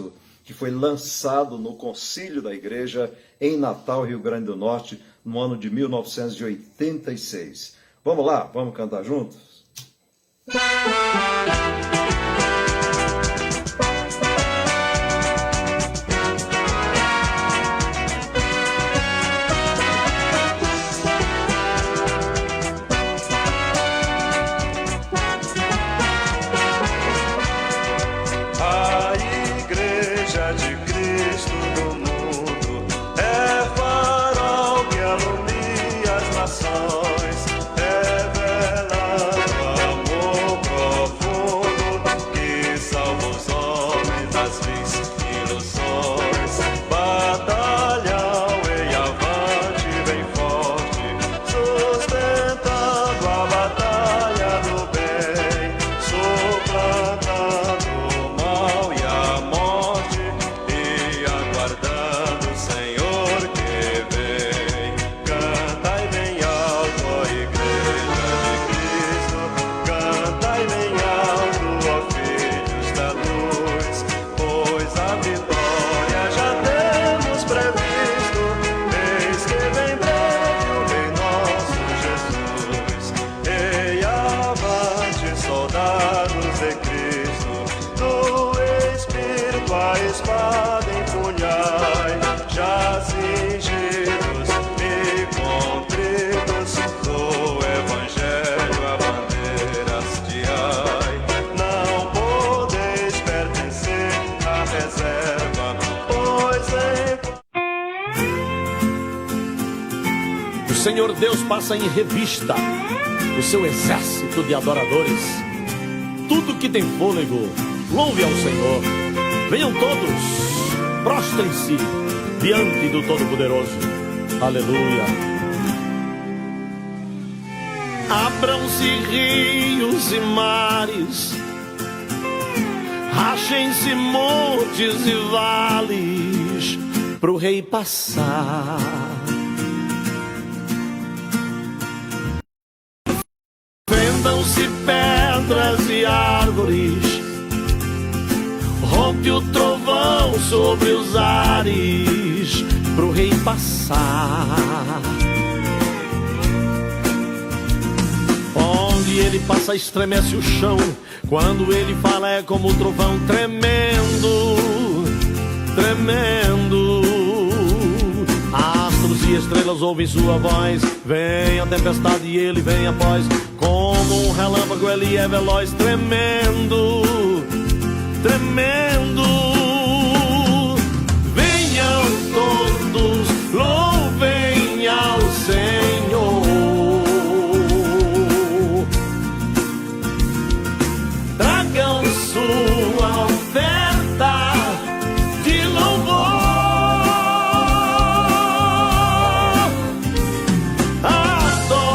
Cristo, que foi lançado no Concílio da Igreja em Natal, Rio Grande do Norte, no ano de 1986. Vamos lá, vamos cantar juntos? O Senhor Deus passa em revista o seu exército de adoradores. Tudo que tem fôlego, louve ao Senhor. Venham todos, prostrem-se diante do Todo-Poderoso. Aleluia. Abram-se rios e mares, rachem-se montes e vales, pro rei passar. Fendam-se pedras e árvores, rompe o trovão sobre os ares, pro rei passar. Onde ele passa estremece o chão, quando ele fala é como o trovão tremendo, tremendo. Astros e estrelas ouvem sua voz, vem a tempestade e ele vem após. Como um relâmpago ele é veloz, tremendo, tremendo. Venham todos, louvem ao Senhor. Tragam sua oferta de louvor,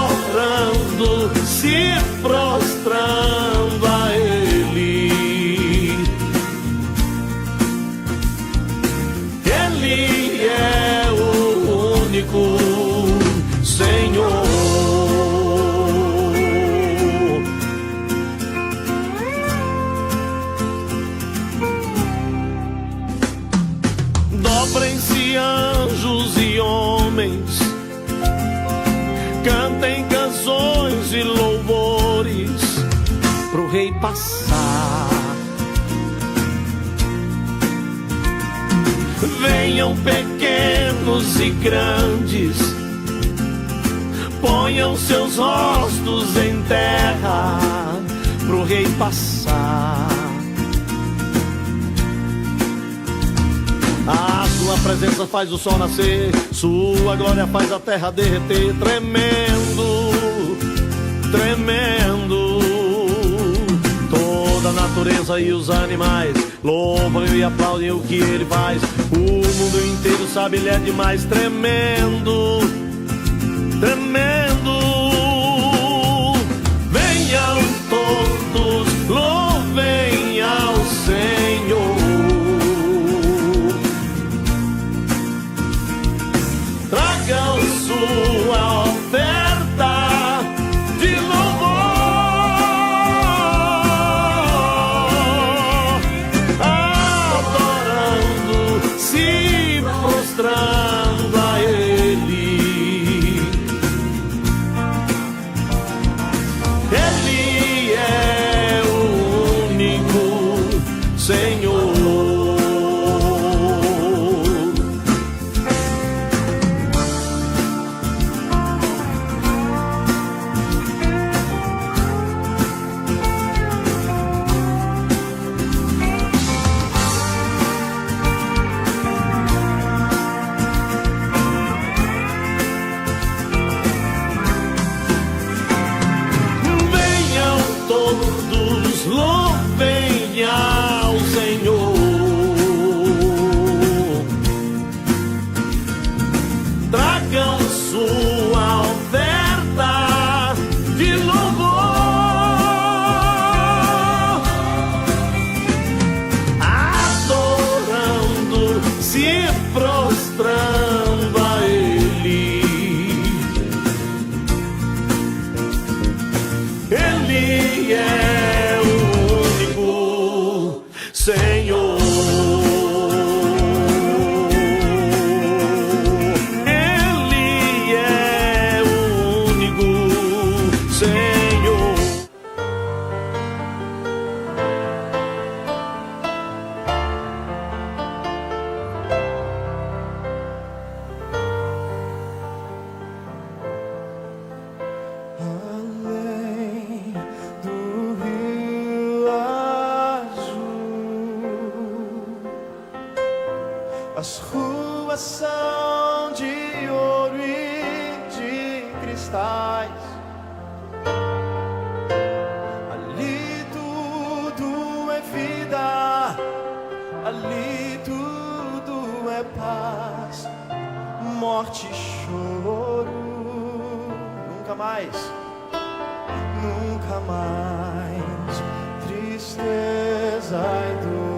adorando, se prostrando a Ele. Ele é o único Senhor. Dobrem-se anjos e homens, cantem canções e louvores pro rei passar. Venham pequenos e grandes, ponham seus rostos em terra pro rei passar. A sua presença faz o sol nascer, sua glória faz a terra derreter. Tremendo, tremendo. Toda a natureza e os animais louvam e aplaudem o que ele faz. O mundo inteiro sabe, ele é demais. Tremendo, tremendo. Venham todos, louvem ao Senhor. Tragam sua oferta de louvor, adorando, prostrando a Ele. Ele é o único Senhor. Todos louvem ao Senhor, tragam sua oferta de louvor, adorando, se prostrando a Ele. Ele é o único Senhor. Ele é o único Senhor. As ruas são de ouro e de cristais. Ali tudo é vida, ali tudo é paz. Morte e choro, nunca mais, nunca mais. Tristeza e dor.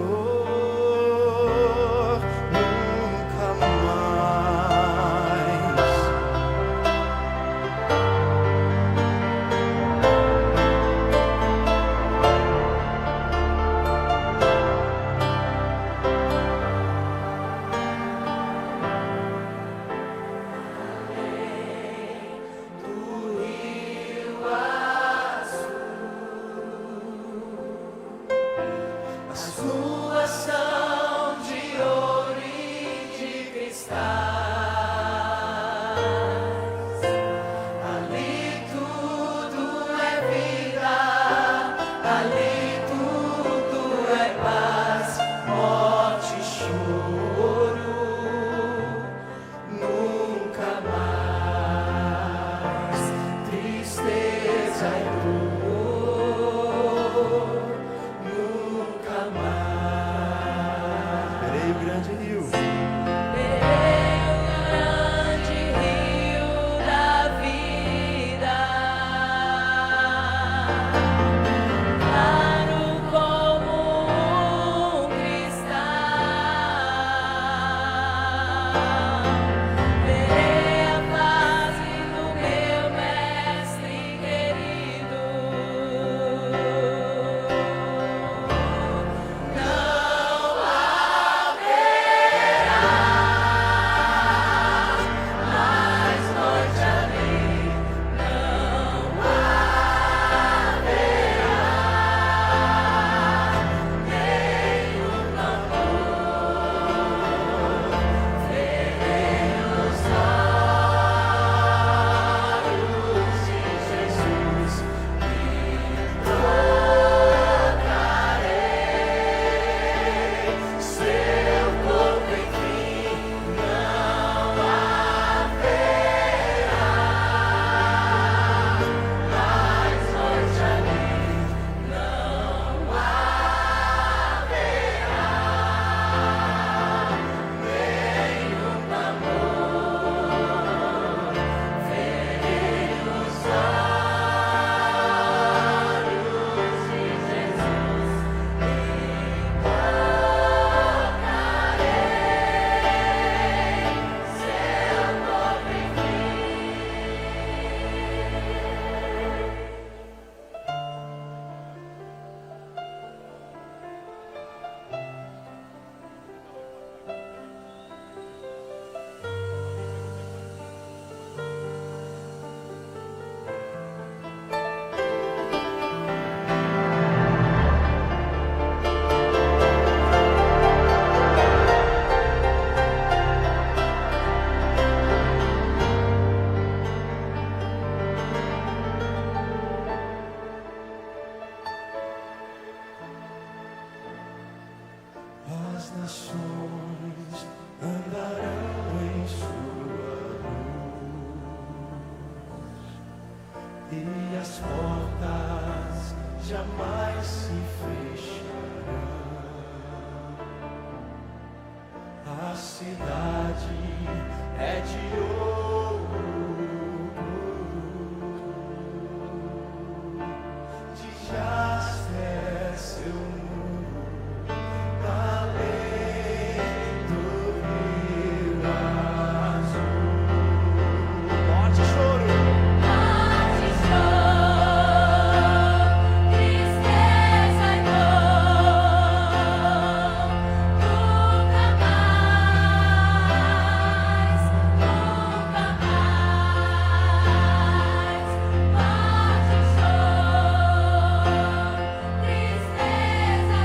As nações andarão em sua luz, e as portas jamais se fecharão. A cidade é de ouro, de jaspe seu muro, além do rio azul. Morte e choro. Tristeza e dor, nunca mais, nunca mais. Morte e choro, tristeza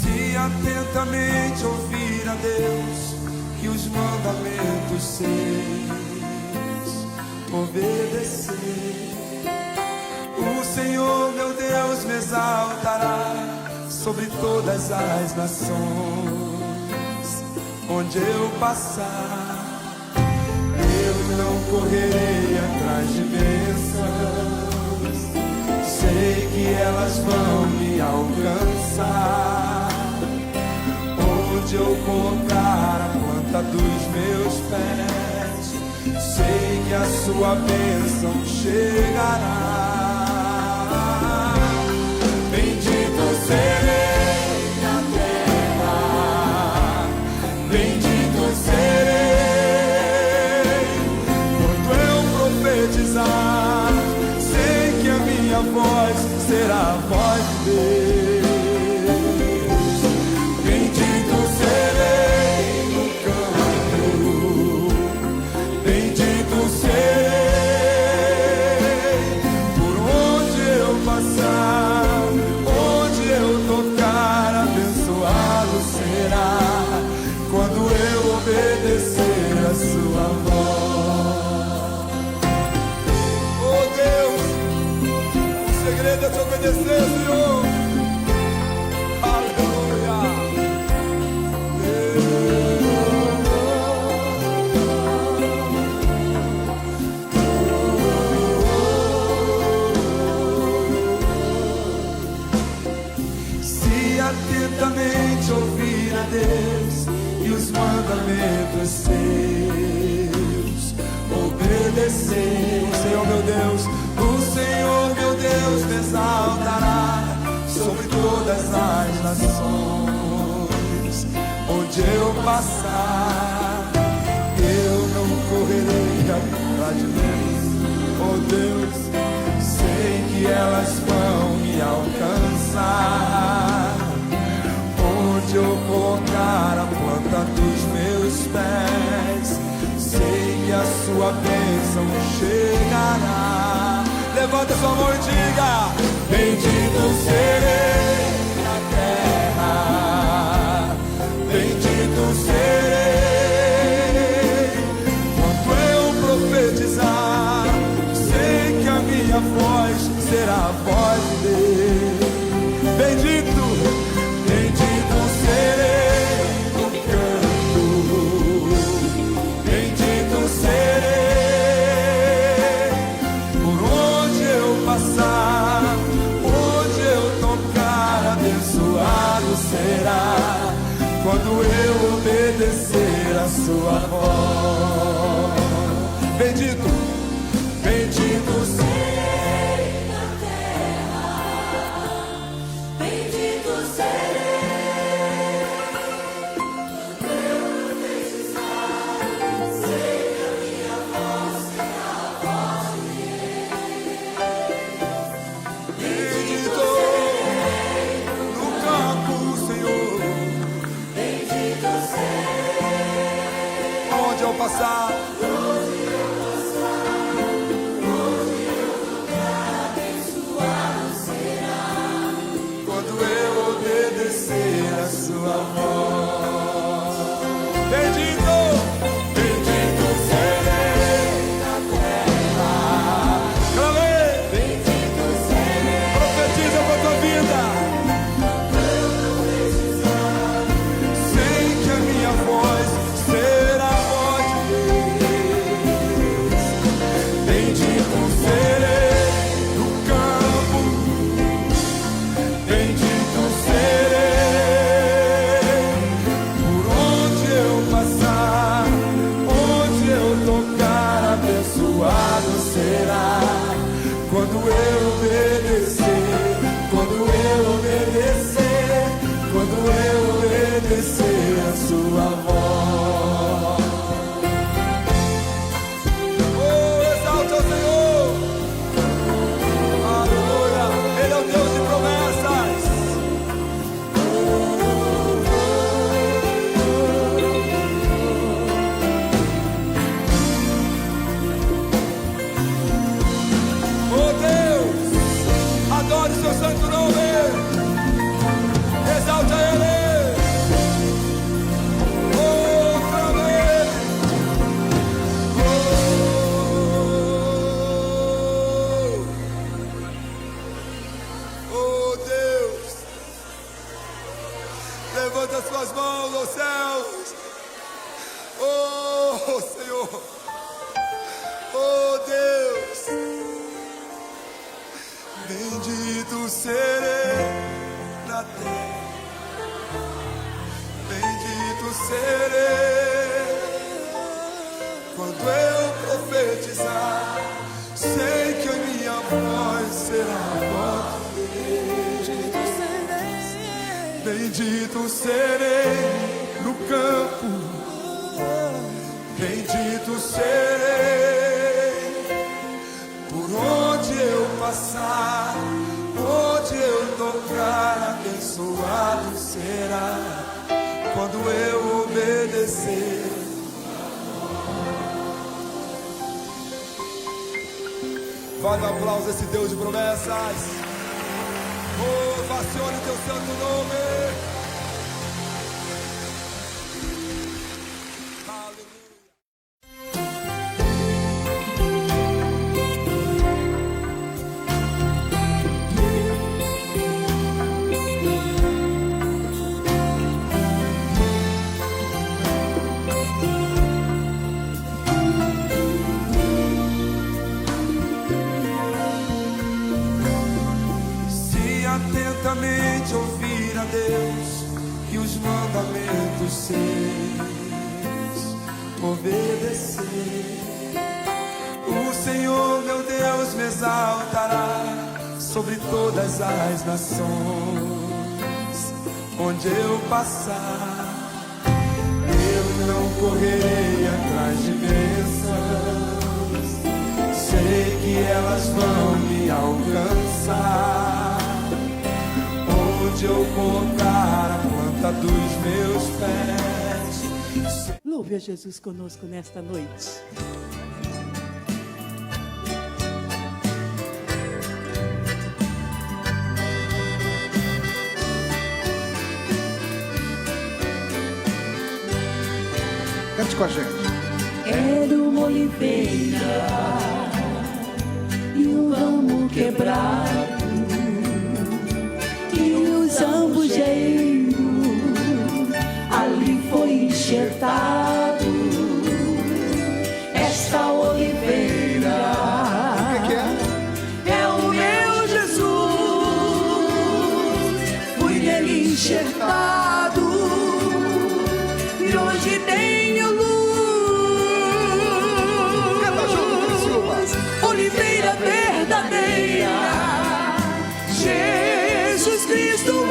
e atentamente ouvir a Deus e os mandamentos seus obedecer, o Senhor meu Deus me exaltará sobre todas as nações. Onde eu passar, eu não correrei atrás de bênçãos, sei que elas vão me alcançar. Onde eu colocar a planta dos meus pés, sei que a sua bênção chegará. Bendito serei na terra, bendito serei quando eu profetizar, sei que a minha voz será a voz de Deus. Te obedecer, Senhor. Aleluia. passar, eu não correrei atrás de Deus. Oh Deus, sei que elas vão me alcançar. Onde eu colocar a planta dos meus pés, sei que a sua bênção chegará. Levanta sua mão e diga: bendito serei na terra, bendito serei. Quando eu profetizar, sei que a minha voz será a voz de Deus. Bendito, bendito serei no canto, bendito serei por onde eu passar, onde eu tocar, abençoado será quando eu obedecer a sua voz. Bendito, bendito Serei na terra, bendito serei. Quando eu profetizar, sei que a minha voz será a voz de Deus. bendito no campo, Senhor, Bendito serei. onde eu passar, Abençoado será. quando eu obedecer a sua voz. Bendito, bendito serei na terra. Clamei, Bendito serei. profetiza com a tua vida. Sei que a minha voz será a voz de Deus. Bendito serei no campo, bendito serei por onde eu passar, onde eu tocar, abençoado será quando eu obedecer, quando eu obedecer, quando eu obedecer a sua voz. Oh, exalte ao Senhor. Aleluia. Ele é o Deus de promessas. Oh Deus, adore seu santo nome. Exalte a Ele. Oh, clame a Ele. Oh Deus, levanta suas mãos aos céus. Oh Senhor, oh Deus, bendito serei na terra, bendito serei quando eu profetizar. Sei que a minha voz será a voz de Deus. Bendito serei no campo, bendito serei por onde eu passar, onde eu tocar, abençoado será quando eu obedecer. Vale um aplauso a esse Deus de promessas. Oh, ovacione o teu santo nome. Aleluia. Se atentamente ouvir a Deus e os mandamentos seus obedecer, o Senhor meu Deus me exaltará sobre todas as nações. Onde eu passar, correrei atrás de bênçãos, sei que elas vão me alcançar. Onde eu colocar a planta dos meus pés. Louve a Jesus conosco nesta noite. Cante com a gente. Era uma oliveira e um ramo quebrado, e o zambujeiro ali foi enxertado. Esta oliveira é o meu Jesus, fui nele enxertado e hoje tenho luz. Oliveira verdadeira, Jesus Cristo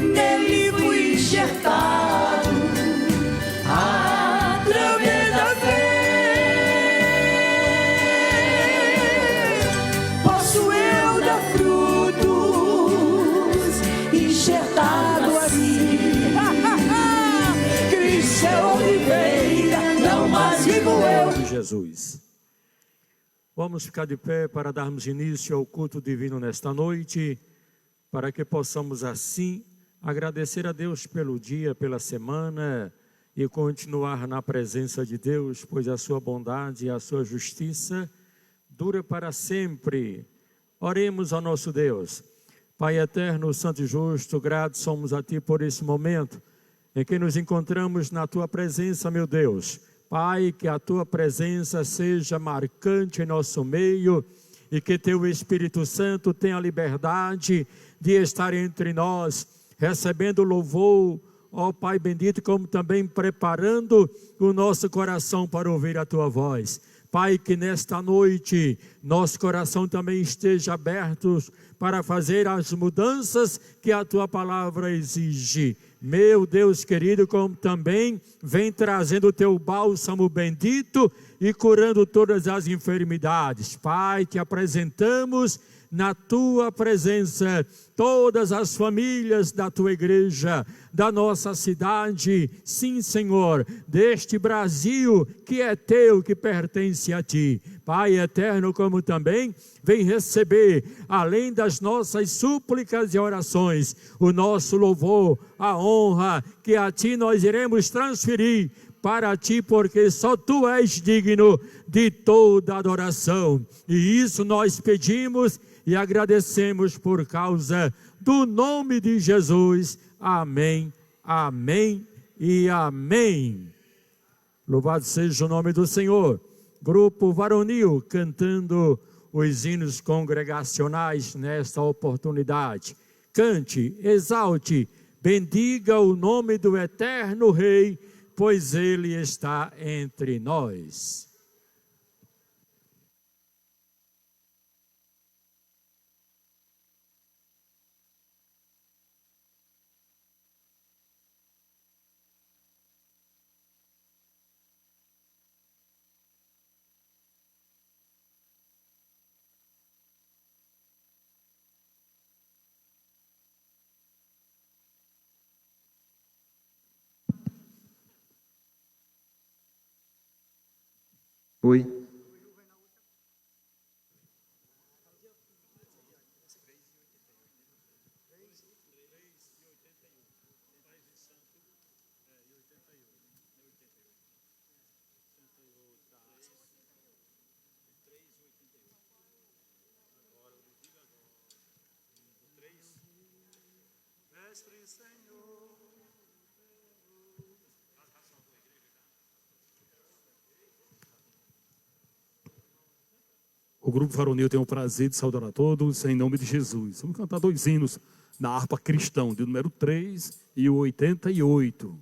nele fui enxertado através da fé. Posso eu dar frutos enxertado assim. Cristo é oliveira, não mais vivo eu. De Jesus. Vamos ficar de pé para darmos início ao culto divino nesta noite, para que possamos assim agradecer a Deus pelo dia, pela semana e continuar na presença de Deus, pois a sua bondade e a sua justiça dura para sempre. Oremos ao nosso Deus. Pai eterno, santo e justo, gratos somos a Ti por esse momento em que nos encontramos na Tua presença, meu Deus. Pai, que a Tua presença seja marcante em nosso meio e que Teu Espírito Santo tenha a liberdade de estar entre nós, recebendo louvor, ó Pai bendito, como também preparando o nosso coração para ouvir a Tua voz. Pai, que nesta noite nosso coração também esteja aberto para fazer as mudanças que a Tua palavra exige. Meu Deus querido, como também vem trazendo o Teu bálsamo bendito e curando todas as enfermidades. Pai, te apresentamos na Tua presença todas as famílias da Tua igreja, da nossa cidade, sim Senhor, deste Brasil que é Teu, que pertence a Ti. Pai eterno, como também vem receber, além das nossas súplicas e orações, o nosso louvor, a honra que a Ti nós iremos transferir para Ti, porque só Tu és digno de toda adoração. E isso nós pedimos e agradecemos por causa do nome de Jesus. Amém, amém e amém. Louvado seja o nome do Senhor. Grupo Varonil cantando os hinos congregacionais nesta oportunidade. Cante, exalte, bendiga o nome do eterno Rei, pois Ele está entre nós. Oi. O Grupo Varonil tem o prazer de saudar a todos em nome de Jesus. Vamos cantar dois hinos na harpa cristão, de número 3 e o 88.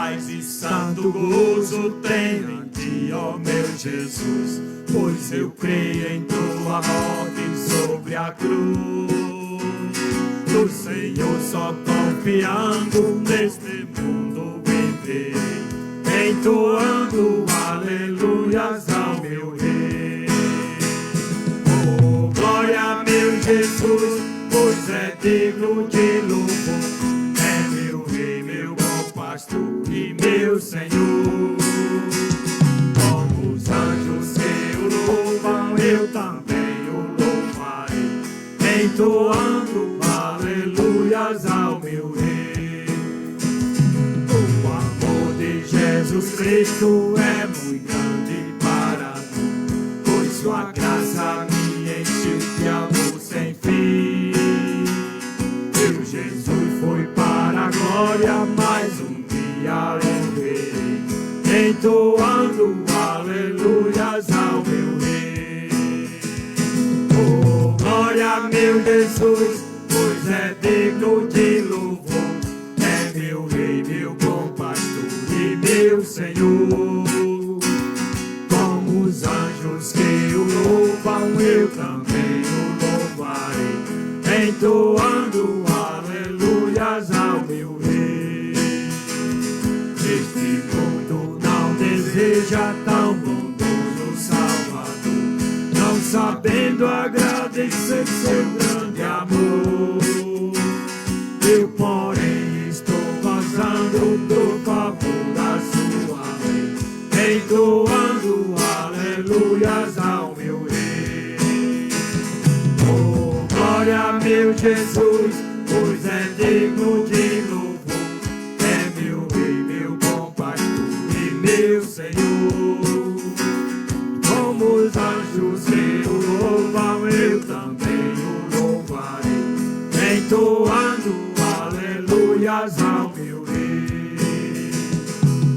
paz e santo gozo tenho em ti, ó meu Jesus, pois eu creio em tua morte sobre a cruz. No Senhor só confiando, neste mundo viverei, entoando aleluias ao meu Rei. Oh, glória, meu Jesus, pois é digno de louvor. É meu Rei, meu bom pastor e meu Senhor. Como os anjos que o louvam, eu também o louvarei, entoando aleluias ao meu Rei. O amor de Jesus Cristo é muito grande para mim, pois sua graça me enche de amor sem fim. Meu Jesus foi para a glória, mas um dia eu verei, entoando aleluias ao meu Rei. Oh, glória, meu Jesus, pois é digno de louvor. É meu Rei, meu bom pastor e meu Senhor. Como os anjos que o louvam, eu também o louvarei, entoando aleluias ao meu Rei. Este mundo não deseja tão bondoso Salvador, não sabendo agradecer seu grande amor. Eu, porém, estou gozando do favor da sua lei, entoando aleluias ao meu Rei. Oh, glória, meu Jesus, pois é digno de louvor. É meu Rei, meu bom pastor e meu Senhor. Como os anjos que o louvam, eu também o louvarei, entoando aleluias ao meu Rei.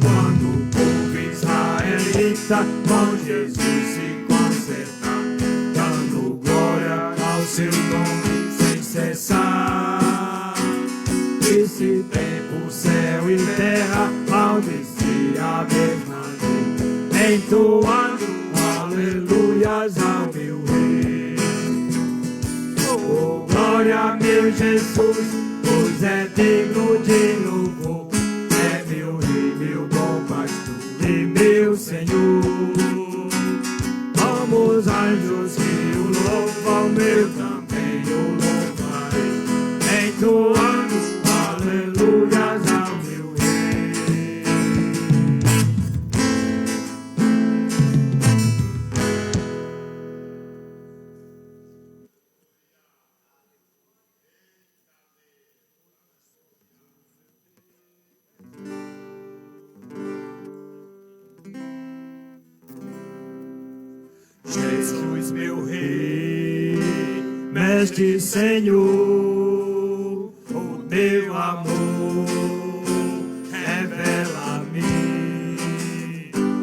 Quando o povo israelita com Jesus se consertar, dando glória ao seu nome sem cessar, esse tempo, céu e terra maldizia a mesma lei, entoando aleluias ao meu Rei. Oh, glória, meu Jesus, pois é digno de louvor. É meu Rei, meu bom pastor e meu Senhor. Como os anjos que o louvam, eu também o louvarei, entoando aleluias ao meu Rei. Jesus, meu Rei, Mestre, Senhor, o teu amor revela-me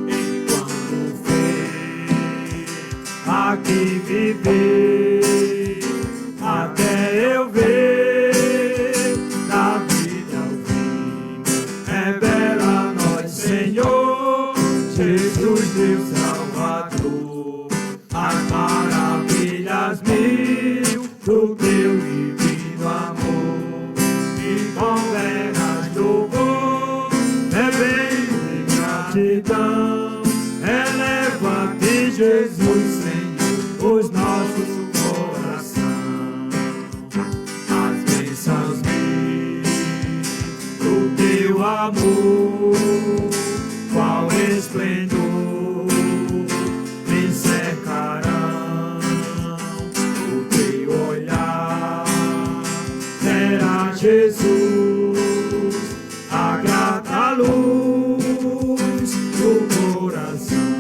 enquanto fez aqui viver, até eu ver da vida ao fim. Revela a nós, Senhor, Jesus, meu Salvador, as maravilhas mil do teu divino amor, e com veras louvor, bebendo de gratidão, eleva-te, Jesus, Senhor, os nossos corações, as bênçãos mil do teu amor, qual esplendor me cercarão, o teu olhar será, Jesus, a grata luz do coração.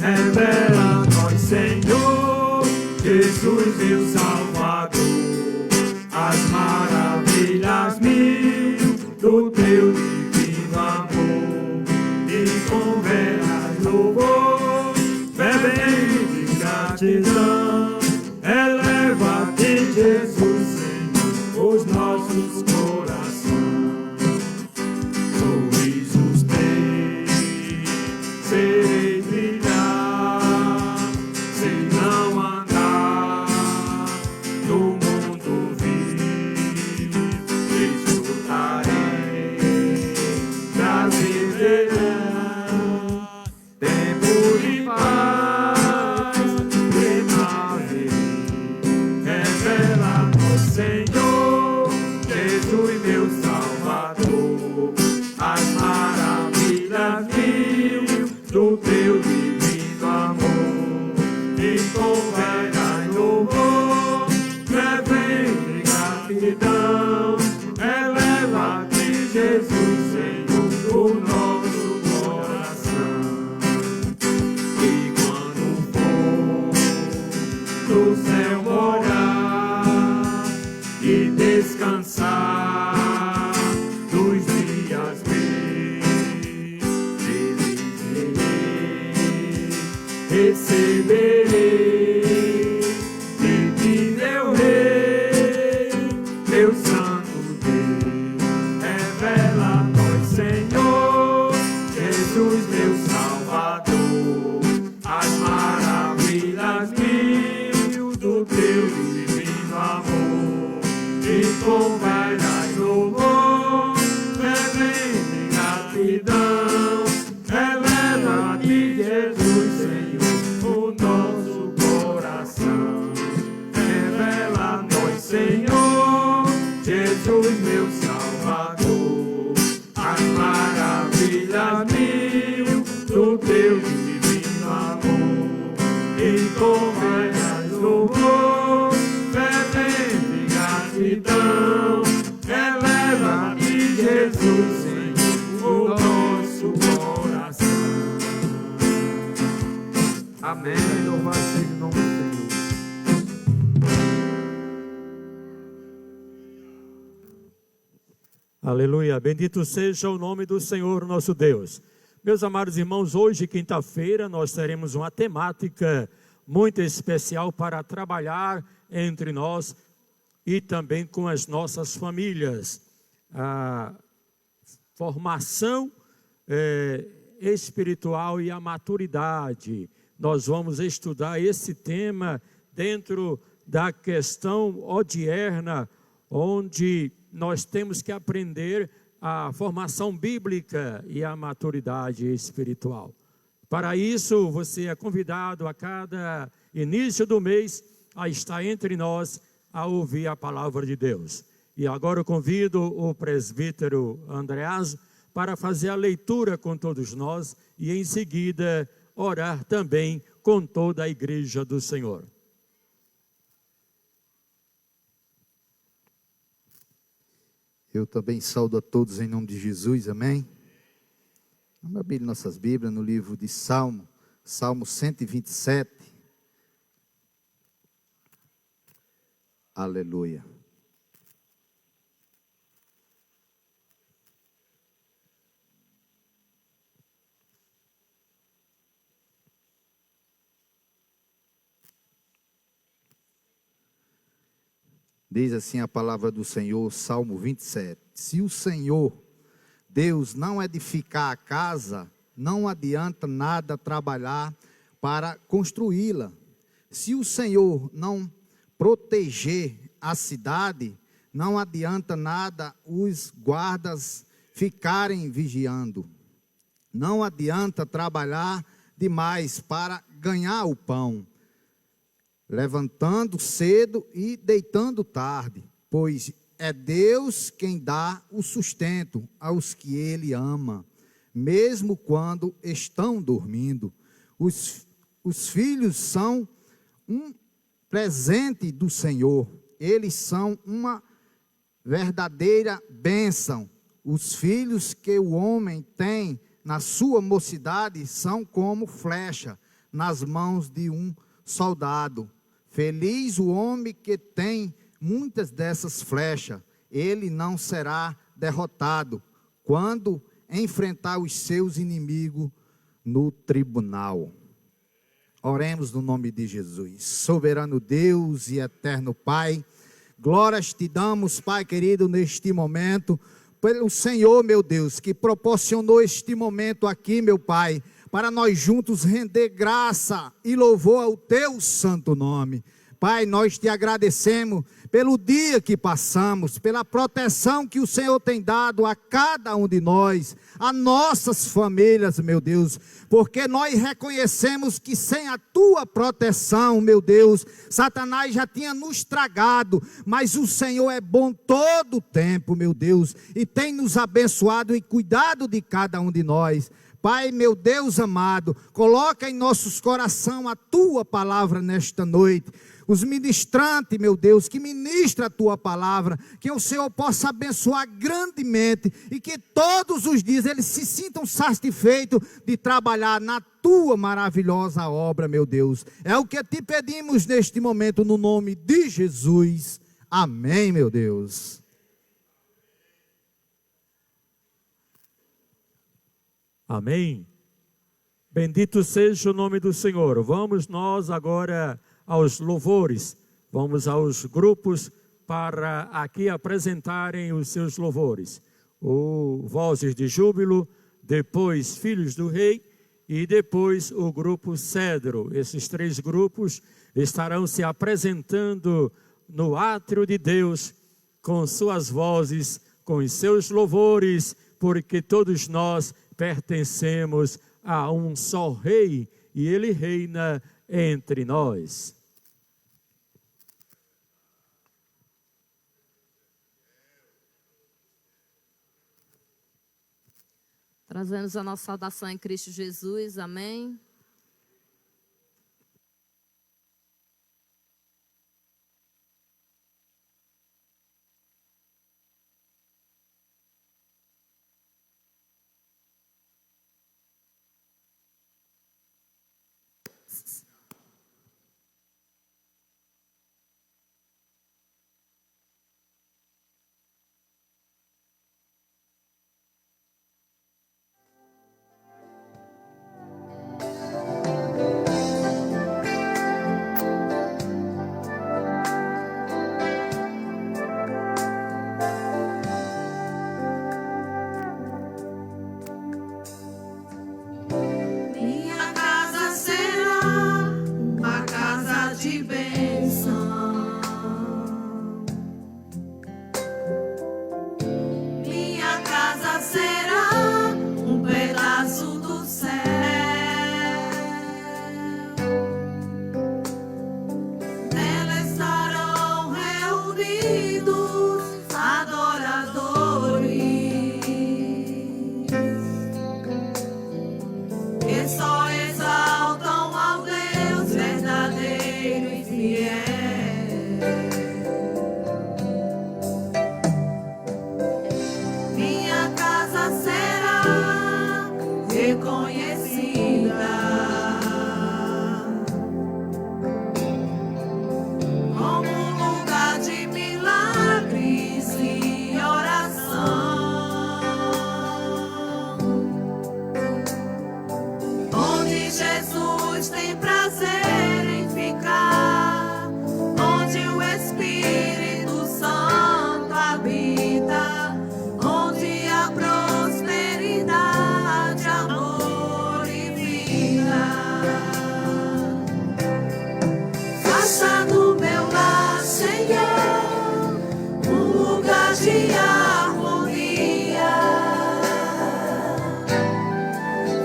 Revela a nós, Senhor, Jesus, meu Salvador, as maravilhas mil do teu divino amor, e com veras louvor, bebendo de gratidão, eleva-te, Jesus, Senhor, os nossos corações. Sorriso Jesus, Senhor, o nosso coração. E quando for do céu morar e descansar dos dias meus, receberei de ti, meu Rei, meu Santo Deus. Revela a nós, Senhor, Jesus, meu Salvador, as maravilhas mil do teu divino amor. E com velhas louvor, fervente gratidão, eleva a ti, Jesus, Senhor, o nosso coração. Revela a nós, Senhor, Jesus, meu Salvador, as maravilhas mil do teu divino amor. E com velhas louvor, fervente gratidão, eleva a ti, Jesus, Senhor, o nosso coração. Amém. Louvado seja o nome do Senhor. Aleluia, bendito seja o nome do Senhor nosso Deus. Meus amados irmãos, hoje, quinta-feira, nós teremos uma temática muito especial para trabalhar entre nós e também com as nossas famílias. A formação espiritual e a maturidade. Nós vamos estudar esse tema dentro da questão odierna, onde nós temos que aprender a formação bíblica e a maturidade espiritual. Para isso, você é convidado a cada início do mês a estar entre nós a ouvir a palavra de Deus. E agora eu convido o presbítero Andreas para fazer a leitura com todos nós e em seguida orar também com toda a igreja do Senhor. Eu também saúdo a todos em nome de Jesus, amém? Vamos abrir nossas Bíblias no livro de Salmo 127. Aleluia. Diz assim a palavra do Senhor, Salmo 27. Se o Senhor, Deus, não edificar a casa, não adianta nada trabalhar para construí-la. Se o Senhor não proteger a cidade, não adianta nada os guardas ficarem vigiando. Não adianta trabalhar demais para ganhar o pão, levantando cedo e deitando tarde, pois é Deus quem dá o sustento aos que Ele ama, mesmo quando estão dormindo. Os filhos são um presente do Senhor, eles são uma verdadeira bênção. Os filhos que o homem tem na sua mocidade são como flecha nas mãos de um soldado. Feliz o homem que tem muitas dessas flechas, ele não será derrotado quando enfrentar os seus inimigos no tribunal. Oremos no nome de Jesus. Soberano Deus e eterno Pai, glórias te damos, Pai querido, neste momento, pelo Senhor, meu Deus, que proporcionou este momento aqui, meu Pai, para nós juntos render graça e louvor ao teu santo nome. Pai, nós te agradecemos pelo dia que passamos, pela proteção que o Senhor tem dado a cada um de nós, a nossas famílias, meu Deus, porque nós reconhecemos que sem a tua proteção, meu Deus, Satanás já tinha nos tragado, mas o Senhor é bom todo o tempo, meu Deus, e tem nos abençoado e cuidado de cada um de nós. Pai, meu Deus amado, coloca em nossos corações a tua palavra nesta noite. Os ministrantes, meu Deus, que ministre a tua palavra, que o Senhor possa abençoar grandemente e que todos os dias eles se sintam satisfeitos de trabalhar na tua maravilhosa obra, meu Deus. É o que te pedimos neste momento, no nome de Jesus. Amém, meu Deus. Amém. Bendito seja o nome do Senhor. Vamos nós agora aos louvores. Vamos aos grupos para aqui apresentarem os seus louvores. O Vozes de Júbilo, depois Filhos do Rei e depois o grupo Cedro. Esses três grupos estarão se apresentando no átrio de Deus com suas vozes, com os seus louvores, porque todos nós pertencemos a um só Rei e Ele reina entre nós. Trazemos a nossa saudação em Cristo Jesus, amém. Minha casa será uma casa de bênção. Minha casa será um pedaço do céu. Nela estarão reunidos adoradores que só exaltam ao Deus verdadeiro e fiel. Minha casa será reconhecida como um lugar de milagres e oração, onde Jesus tem prazer em ficar, onde o Espírito Santo habita, onde há prosperidade, amor e vida. Faça do meu lar, Senhor, um lugar de harmonia.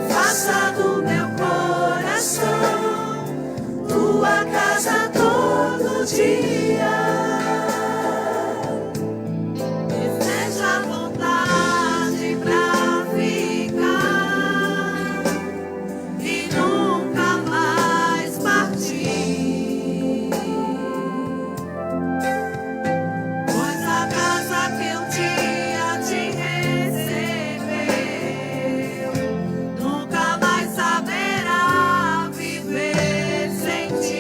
Faça do meu coração tua casa todo dia. Deseja a vontade pra ficar e nunca mais partir. Pois a casa que um dia te recebeu nunca mais saberá viver sem ti.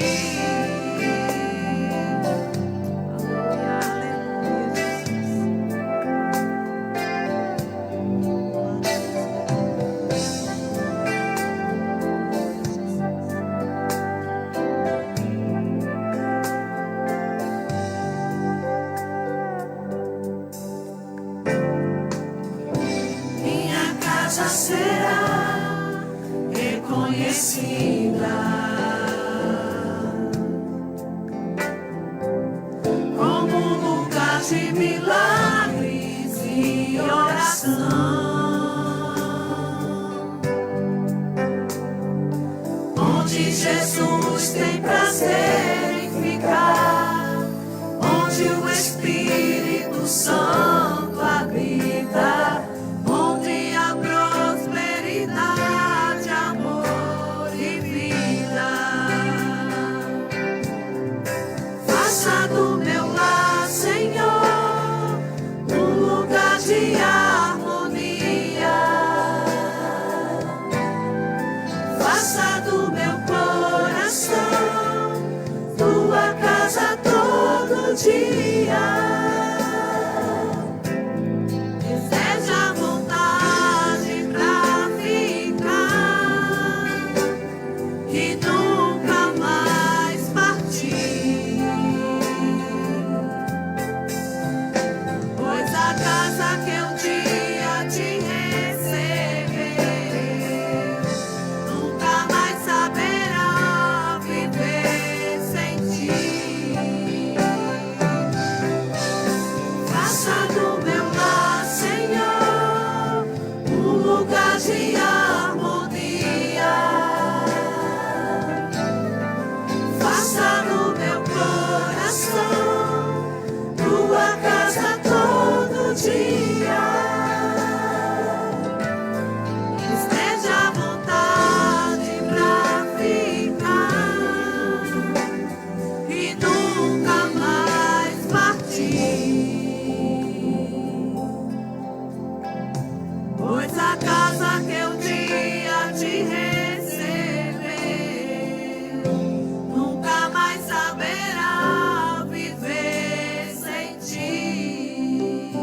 Minha casa será reconhecida como um lugar de milagres e oração, onde Jesus tem prazer em ficar, onde o Espírito Santo habita, onde há prosperidade, amor e vida. Faça do meu lar dia. Seja à vontade pra ficar e nunca mais partir. Pois a casa que um dia te recebeu nunca mais saberá viver sem ti. Faça do meu lar, Senhor, um lugar de harmonia. Faça no meu coração tua casa todo dia. Esteja à vontade pra ficar e nunca mais partir. Pois a casa que um dia te recebeu nunca mais saberá viver sem ti.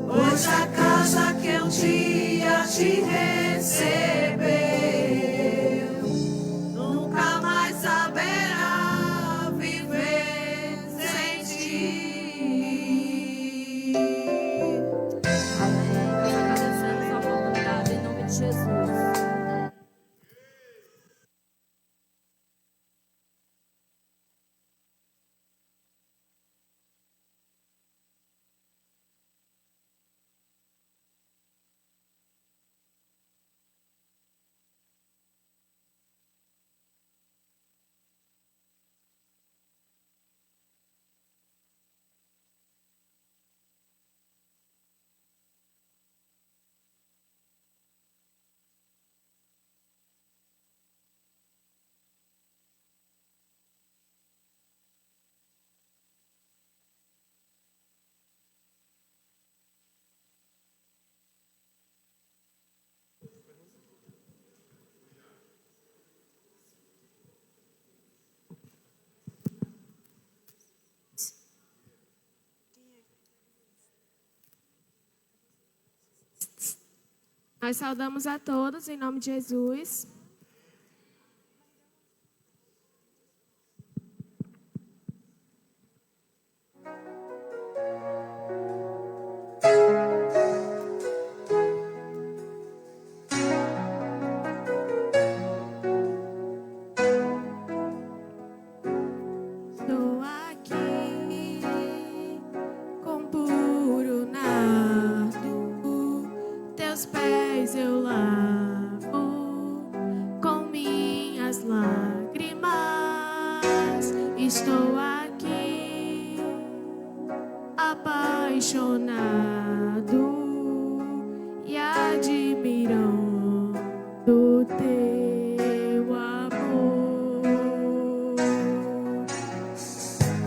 Pois a casa que um dia te recebeu nunca mais saberá viver sem ti. Amém. Agradecemos a oportunidade em nome de Jesus. Nós saudamos a todos em nome de Jesus. Estou aqui com puro nardo, teus pés eu lavo com minhas lágrimas. Estou aqui apaixonado e admirando teu amor.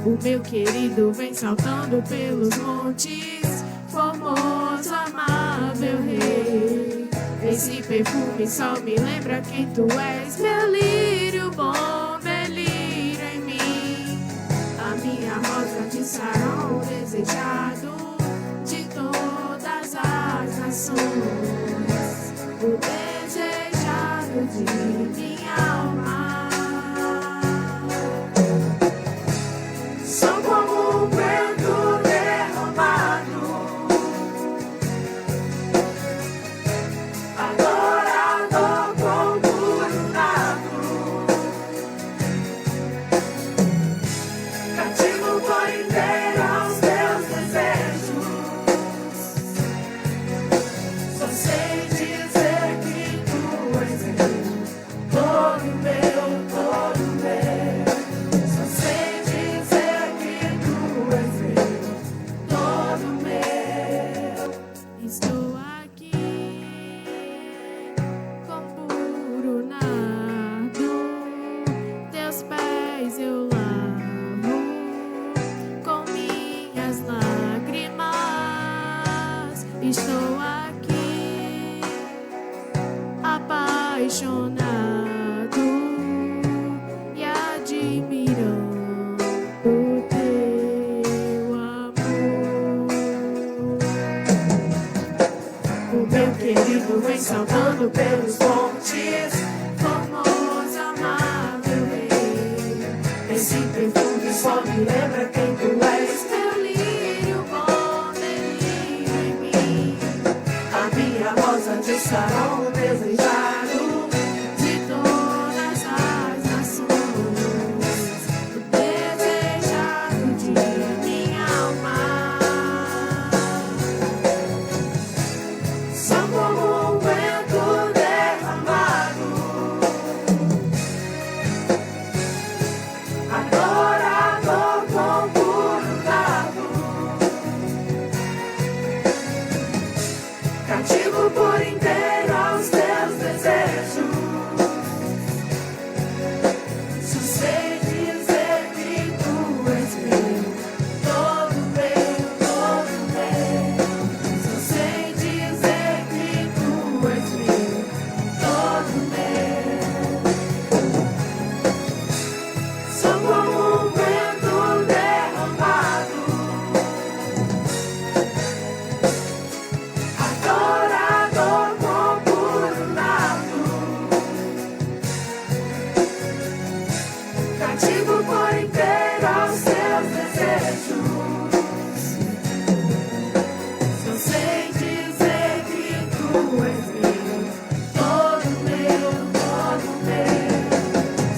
O meu querido vem saltando pelos montes, formoso, amável rei. Esse perfume só me lembra quem tu és, meu lírio bom, delírio em mim. A minha rosa de Sarão, desejado de todas as nações. O desejado de minha alma. Sou como um vento derramado, adorador com puro nardo, cativo por inteiro aos teus desejos. Só sei dizer que tu és meu, todo meu, todo meu. Só sei dizer que tu és meu, todo meu. Estou aqui com puro nardo, teus pés eu lavo com minhas lágrimas. Estou aqui apaixonado e admirando querido vem saltando pelos montes, formoso, amável rei. Esse perfume só me lembra quem tu és, meu lírio bom, delírio em mim. A minha rosa de Sarão, desejado de todas as nações, o desejado de minha alma. Só como um vento derramado, adorador com puro dado, cativo por inteiro aos teus desejos. Só sei dizer que tu és meu, todo meu, todo meu. Só sei dizer que tu és meu, todo meu. Só como um vento derramado, adorador com puro nado, cativo por inteiro aos teus desejos. Só sei dizer que tu és meu, todo meu, todo meu.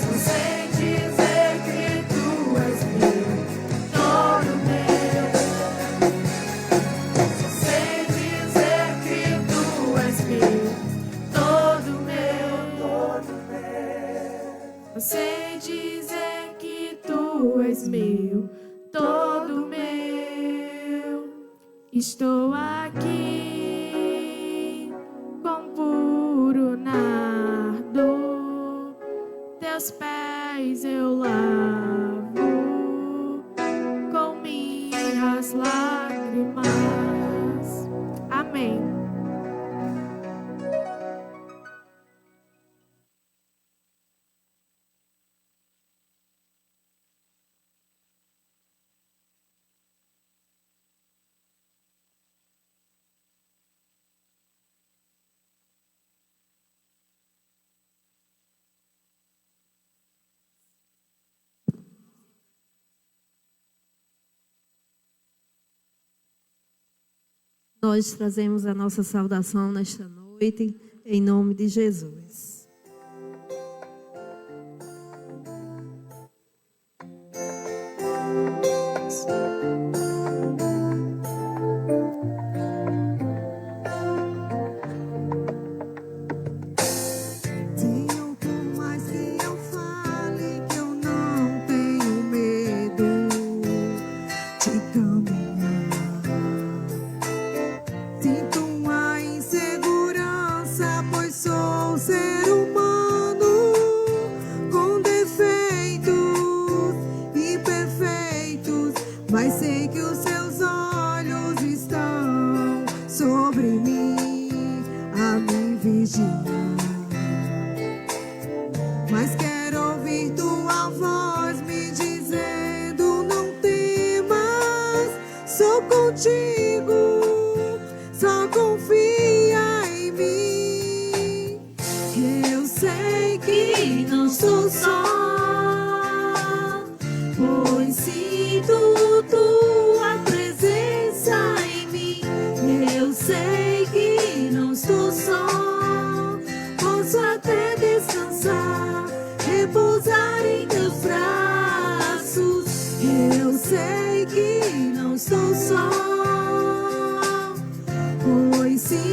Só sei dizer que tu és meu, todo meu. Só sei dizer que tu és meu, todo meu, todo meu. Eu sei dizer que tu és meu, todo meu. Estou aqui com puro nardo, teus pés eu lavo com minhas lágrimas. Amém. Nós trazemos a nossa saudação nesta noite, em nome de Jesus. Tenho por mais que eu fale que eu não tenho medo de caminhar. Sinto uma insegurança, pois sou ser humano com defeitos imperfeitos, mas sei que os seus olhos estão sobre mim a me vigiar. Mas quero ouvir tua voz me dizendo: não temas, sou contigo, só confia em mim. Eu sei que não estou só, pois sinto tua presença em mim. Eu sei que não estou só, posso até descansar, repousar em teus braços. Eu sei que não estou só, pois sinto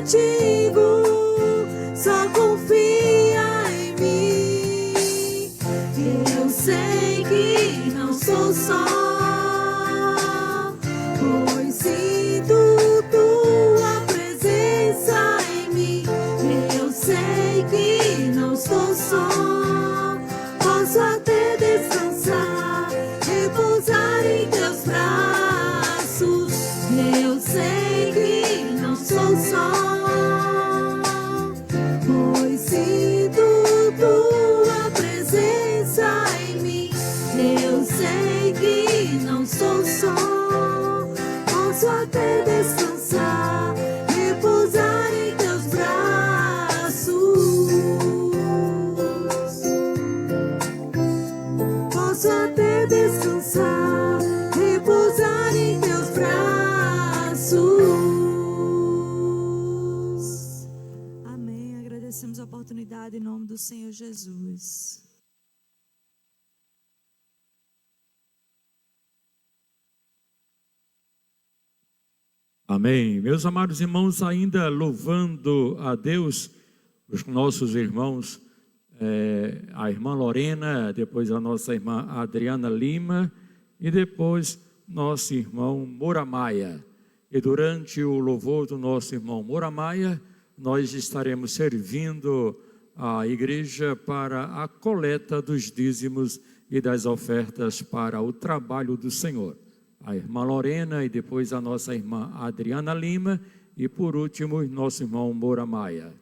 contigo, só confia em mim. Eu sei que não sou só, pois sinto tua presença em mim. Eu sei que não estou só, posso até descansar, repousar em teus braços. Eu sei que não sou só, pois sinto tua presença em mim. Eu sei que não sou só, posso até descansar, repousar em teus braços. Posso até descansar, repousar em teus braços. Amém. Agradecemos a oportunidade em nome do Senhor Jesus. Amém. Meus amados irmãos, ainda louvando a Deus, os nossos irmãos, a irmã Lorena, depois a nossa irmã Adriana Lima e depois nosso irmão Moura Maia. E durante o louvor do nosso irmão Moura Maia, nós estaremos servindo a igreja para a coleta dos dízimos e das ofertas para o trabalho do Senhor. A irmã Lorena e depois a nossa irmã Adriana Lima e por último nosso irmão Moura Maia.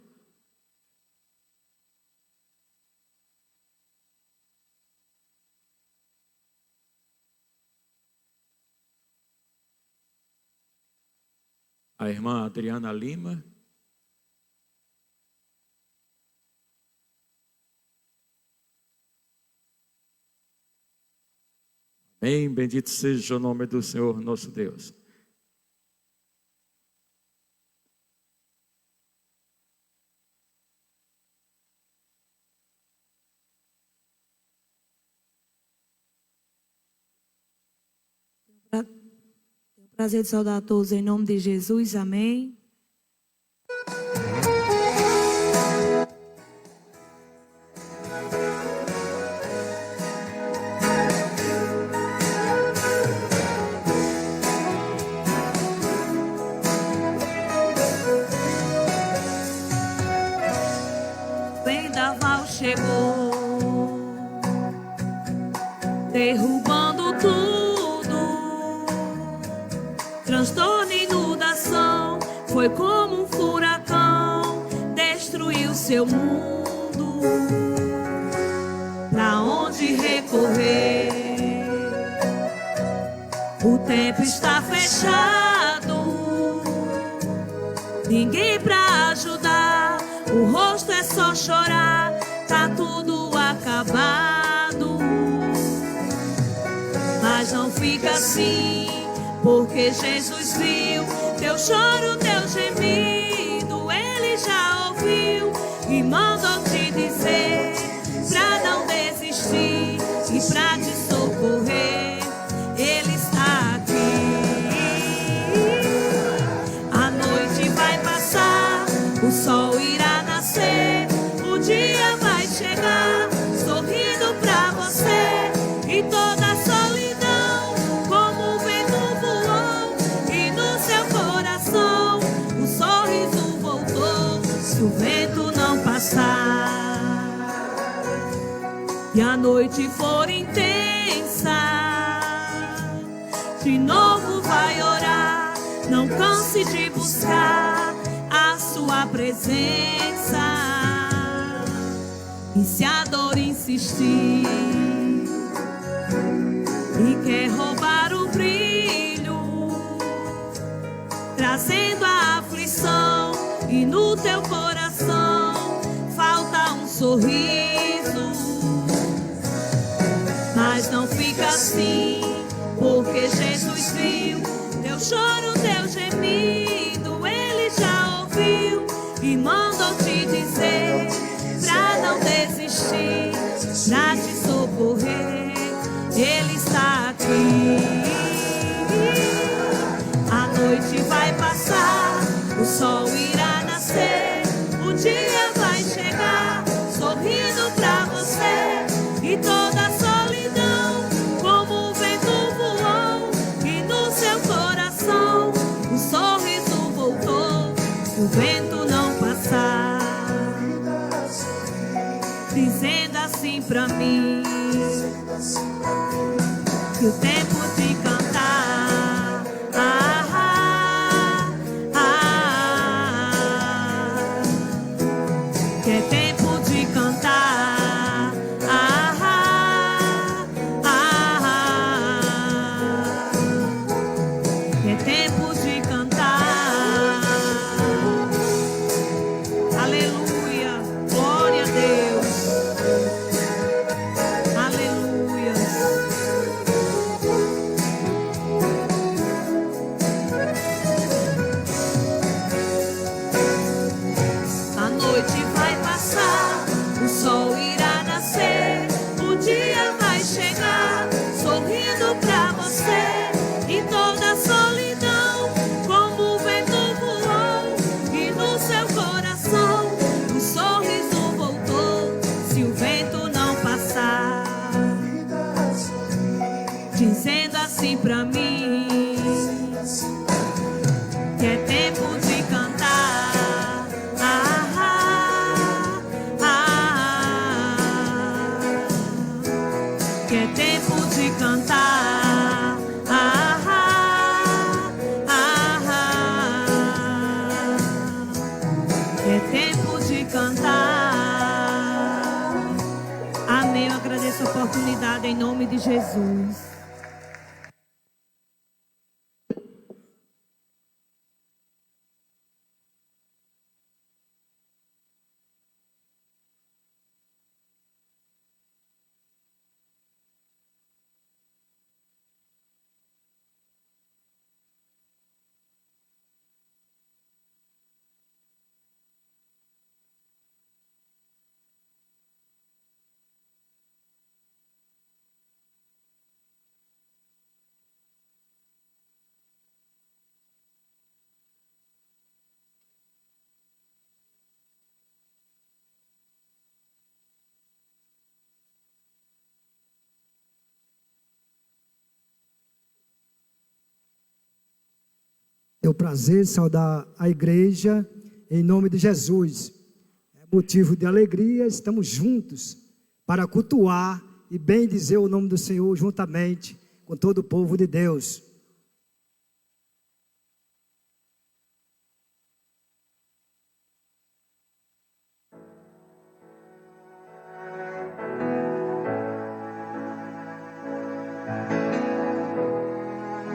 A irmã Adriana Lima. Amém, bendito seja o nome do Senhor nosso Deus. Tenho o prazer de saudar a todos em nome de Jesus, amém. Chegou, derrubando tudo, transtorno e inundação, foi como um furacão, destruiu seu mundo. Pra onde recorrer? O tempo está fechado, ninguém pra ajudar, o rosto é só chorar. Tá tudo acabado, mas não fica assim, porque Jesus viu teu choro, teu gemido, Ele já ouviu e mandou te dizer pra não desistir e pra te socorrer, Ele está aqui. A noite vai passar, o sol irá nascer, o dia vai chegar, sorrindo pra você, e toda a solidão como o vento voou, e no seu coração o sorriso voltou, se o vento não passar e a noite for intensa, de novo vai orar, não canse de buscar a sua presença. E se a dor insistir e quer roubar o brilho, trazendo a aflição, e no teu coração falta um sorriso, mas não fica assim, porque Jesus viu teu choro, teu gemido, Ele já ouviu e mandou te dizer pra não desistir, pra te socorrer, Ele está aqui. A noite vai passar, o sol irá nascer, que o tempo de cantar, que é tempo de cantar, que é tempo de cantar. Aleluia, glória a Deus. Aleluia. A noite vai passar, o sol irá nascer, o dia vai chegar, sorrindo pra você. E toda a solidão, como o vento voou, e no seu coração um sorriso voltou. Se o vento não passar, dizendo assim pra mim, que é tempo de cantar, que é tempo de cantar, que é tempo de cantar. Amém. Eu agradeço a oportunidade em nome de Jesus. É um prazer saudar a igreja em nome de Jesus. É motivo de alegria, estamos juntos para cultuar e bem dizer o nome do Senhor juntamente com todo o povo de Deus.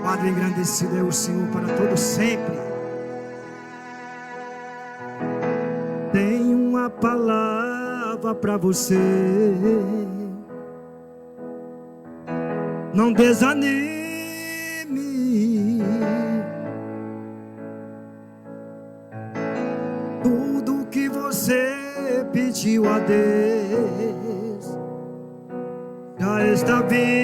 Padre, engrandecido é o Senhor para todo sempre. Tenho uma palavra para você. Não desanime. Tudo que você pediu a Deus já está vindo.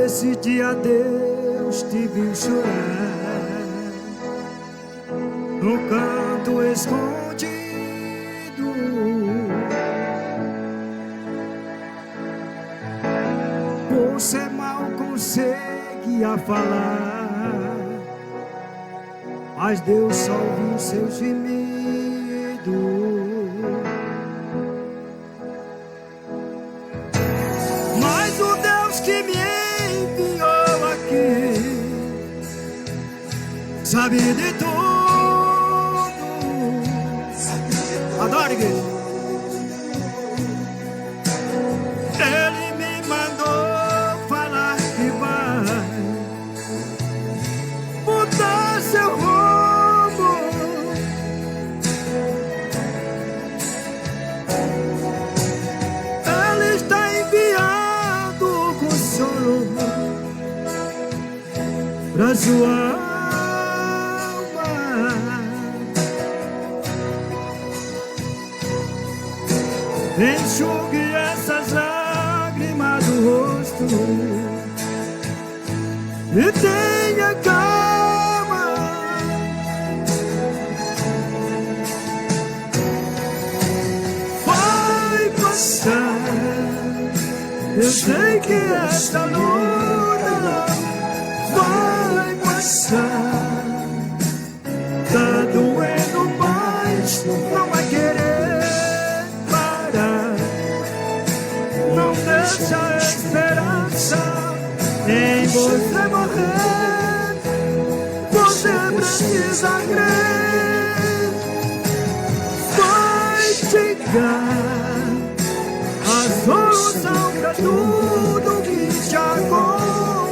Esse dia Deus te viu chorar no canto escondido. Você mal consegue a falar, mas Deus só ouviu seus gemidos. Mas o Deus que me enviou aqui sabe de tudo. Adoro, igreja. Ele me mandou falar que vai mudar seu rumo. Ele está enviando consolo pra sua alma. Enxugue essas lágrimas do rosto e tenha calma. Vai passar. Eu sei que esta luta vai passar. Tá doendo, mas não vai querer essa esperança em você morrer. Você precisa crer. Vai chegar a solução para tudo que te aconteceu.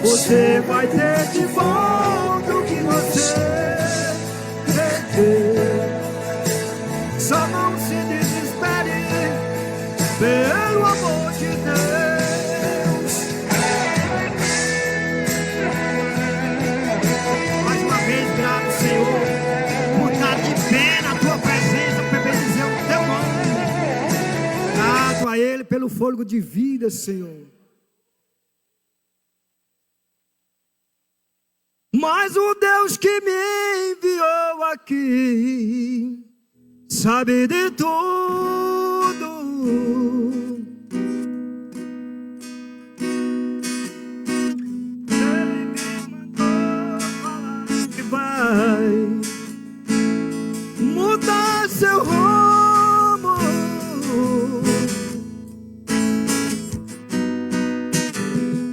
Você vai ter de volta o que você perdeu. Só não se desespere, pelo amor de Deus. Mais uma vez, grato, Senhor, por estar de pé na tua presença, para bendizer o teu nome. Grato a Ele pelo fôlego de vida, Senhor. Mas o Deus que me enviou aqui sabe de tudo. Ele me mandou falar que vai mudar seu rumo.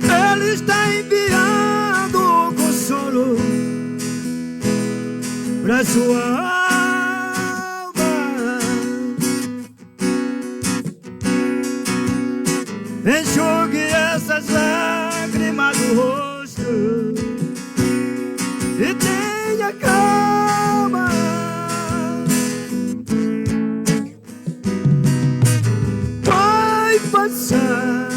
Ele está enviando o consolo para sua enxugue essas lágrimas do rosto e tenha calma. Vai passar,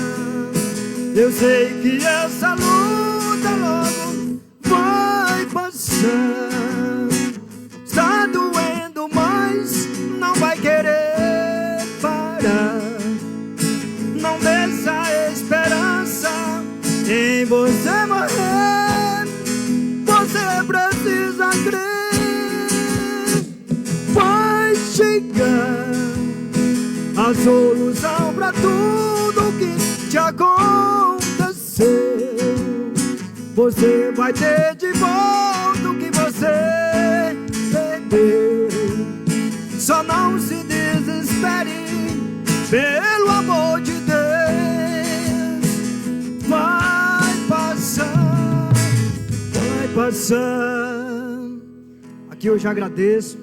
eu sei que essa luta logo vai passar. Está doendo, mas não vai querer parar. Não deixa a esperança em você morrer. Você precisa crer. Vai chegar a solução para tudo que te aconteceu. Você vai ter de volta o que você perdeu. Só não se desespere, pelo amor de Deus. Vai passar, vai passar. Aqui eu já agradeço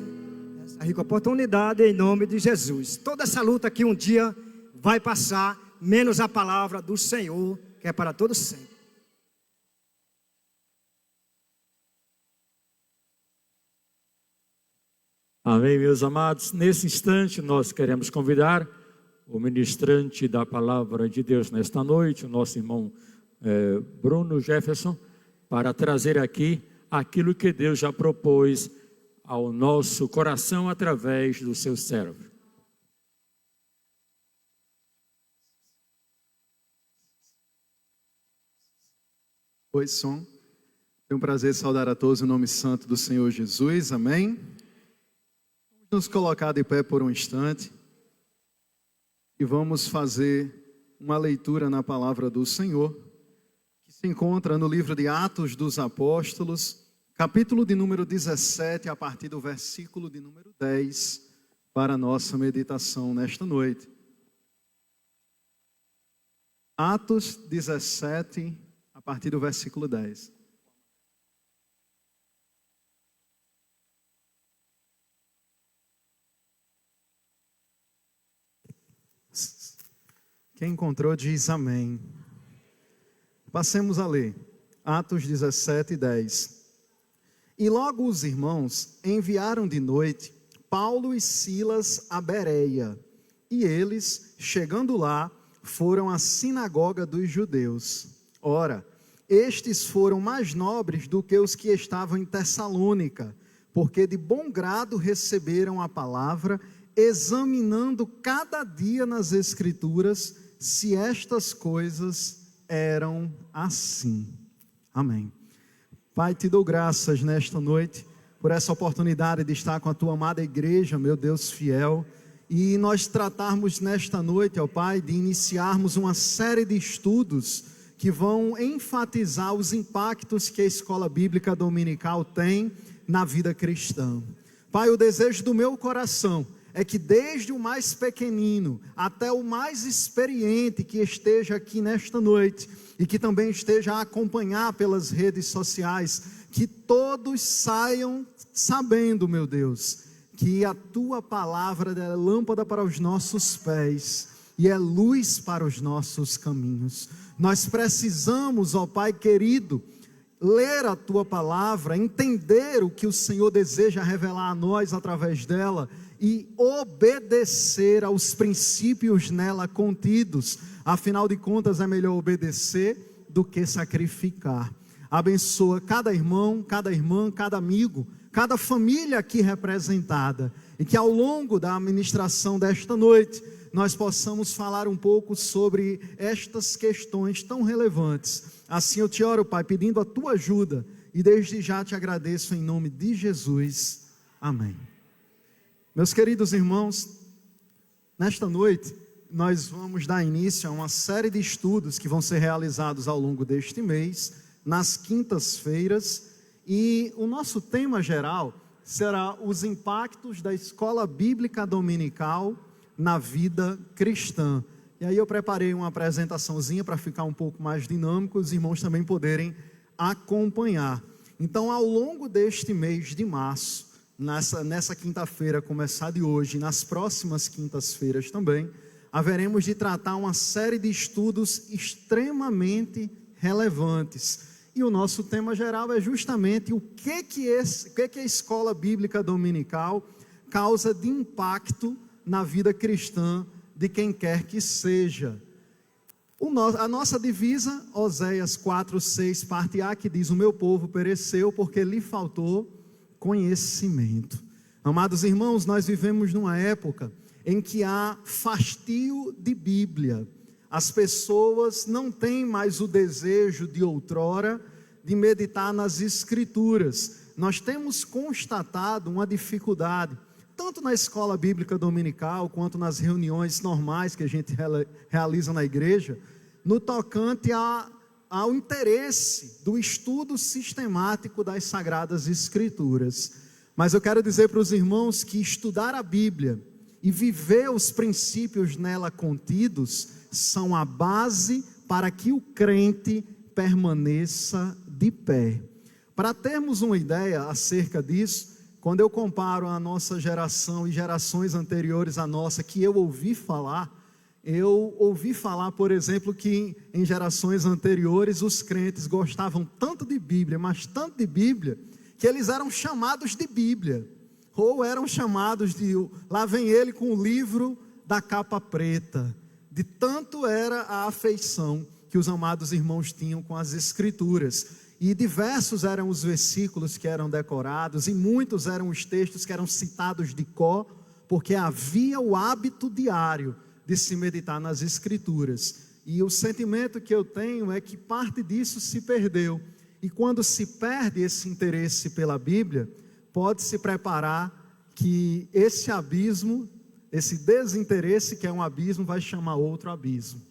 essa rica oportunidade em nome de Jesus. Toda essa luta aqui um dia vai passar, menos a palavra do Senhor, que é para todos sempre. Amém, meus amados. Nesse instante nós queremos convidar o ministrante da palavra de Deus nesta noite, o nosso irmão Bruno Jefferson, para trazer aqui aquilo que Deus já propôs ao nosso coração através do seu servo. Oi, som. É um prazer saudar a todos em nome santo do Senhor Jesus. Amém. Vamos nos colocar de pé por um instante e vamos fazer uma leitura na palavra do Senhor, que se encontra no livro de Atos dos Apóstolos, capítulo de número 17, a partir do versículo de número 10, para a nossa meditação nesta noite. Atos 17, a partir do versículo 10. Quem encontrou diz amém. Passemos a ler. Atos 17, 10. E logo os irmãos enviaram de noite Paulo e Silas a Bereia. E eles, chegando lá, foram à sinagoga dos judeus. Ora, estes foram mais nobres do que os que estavam em Tessalônica, porque de bom grado receberam a palavra, examinando cada dia nas Escrituras se estas coisas eram assim. Amém. Pai, te dou graças nesta noite por essa oportunidade de estar com a tua amada igreja, meu Deus fiel, e nós tratarmos nesta noite, ó Pai, de iniciarmos uma série de estudos que vão enfatizar os impactos que a escola bíblica dominical tem na vida cristã. Pai, o desejo do meu coração é que desde o mais pequenino até o mais experiente que esteja aqui nesta noite e que também esteja a acompanhar pelas redes sociais, que todos saiam sabendo, meu Deus, que a tua palavra é lâmpada para os nossos pés e é luz para os nossos caminhos. Nós precisamos, ó Pai querido, ler a tua palavra, entender o que o Senhor deseja revelar a nós através dela e obedecer aos princípios nela contidos. Afinal de contas, é melhor obedecer do que sacrificar. Abençoa cada irmão, cada irmã, cada amigo, cada família aqui representada, e que ao longo da administração desta noite nós possamos falar um pouco sobre estas questões tão relevantes. Assim eu te oro, Pai, pedindo a tua ajuda, e desde já te agradeço em nome de Jesus. Amém. Meus queridos irmãos, nesta noite nós vamos dar início a uma série de estudos que vão ser realizados ao longo deste mês, nas quintas-feiras, e o nosso tema geral será os impactos da escola bíblica dominical na vida cristã. E aí eu preparei uma apresentaçãozinha para ficar um pouco mais dinâmico, os irmãos também poderem acompanhar. Então, ao longo deste mês de março, nessa quinta-feira, começar de hoje, nas próximas quintas-feiras também, haveremos de tratar uma série de estudos extremamente relevantes. E o nosso tema geral é justamente o que a escola bíblica dominical causa de impacto na vida cristã de quem quer que seja. A nossa divisa, Oséias 4:6, parte A, que diz: o meu povo pereceu porque lhe faltou conhecimento. Amados irmãos, nós vivemos numa época em que há fastio de Bíblia. As pessoas não têm mais o desejo de outrora de meditar nas Escrituras. Nós temos constatado uma dificuldade, tanto na escola bíblica dominical, quanto nas reuniões normais que a gente realiza na igreja, no tocante ao interesse do estudo sistemático das Sagradas Escrituras. Mas eu quero dizer para os irmãos que estudar a Bíblia e viver os princípios nela contidos são a base para que o crente permaneça de pé. Para termos uma ideia acerca disso, quando eu comparo a nossa geração e gerações anteriores à nossa, que eu ouvi falar, por exemplo, que em gerações anteriores os crentes gostavam tanto de Bíblia, mas tanto de Bíblia, que eles eram chamados de Bíblia, ou eram chamados de, lá vem ele com o livro da capa preta, de tanto era a afeição que os amados irmãos tinham com as Escrituras. E diversos eram os versículos que eram decorados, e muitos eram os textos que eram citados de cor, porque havia o hábito diário de se meditar nas Escrituras. E o sentimento que eu tenho é que parte disso se perdeu. E quando se perde esse interesse pela Bíblia, pode-se preparar que esse abismo, esse desinteresse que é um abismo, vai chamar outro abismo.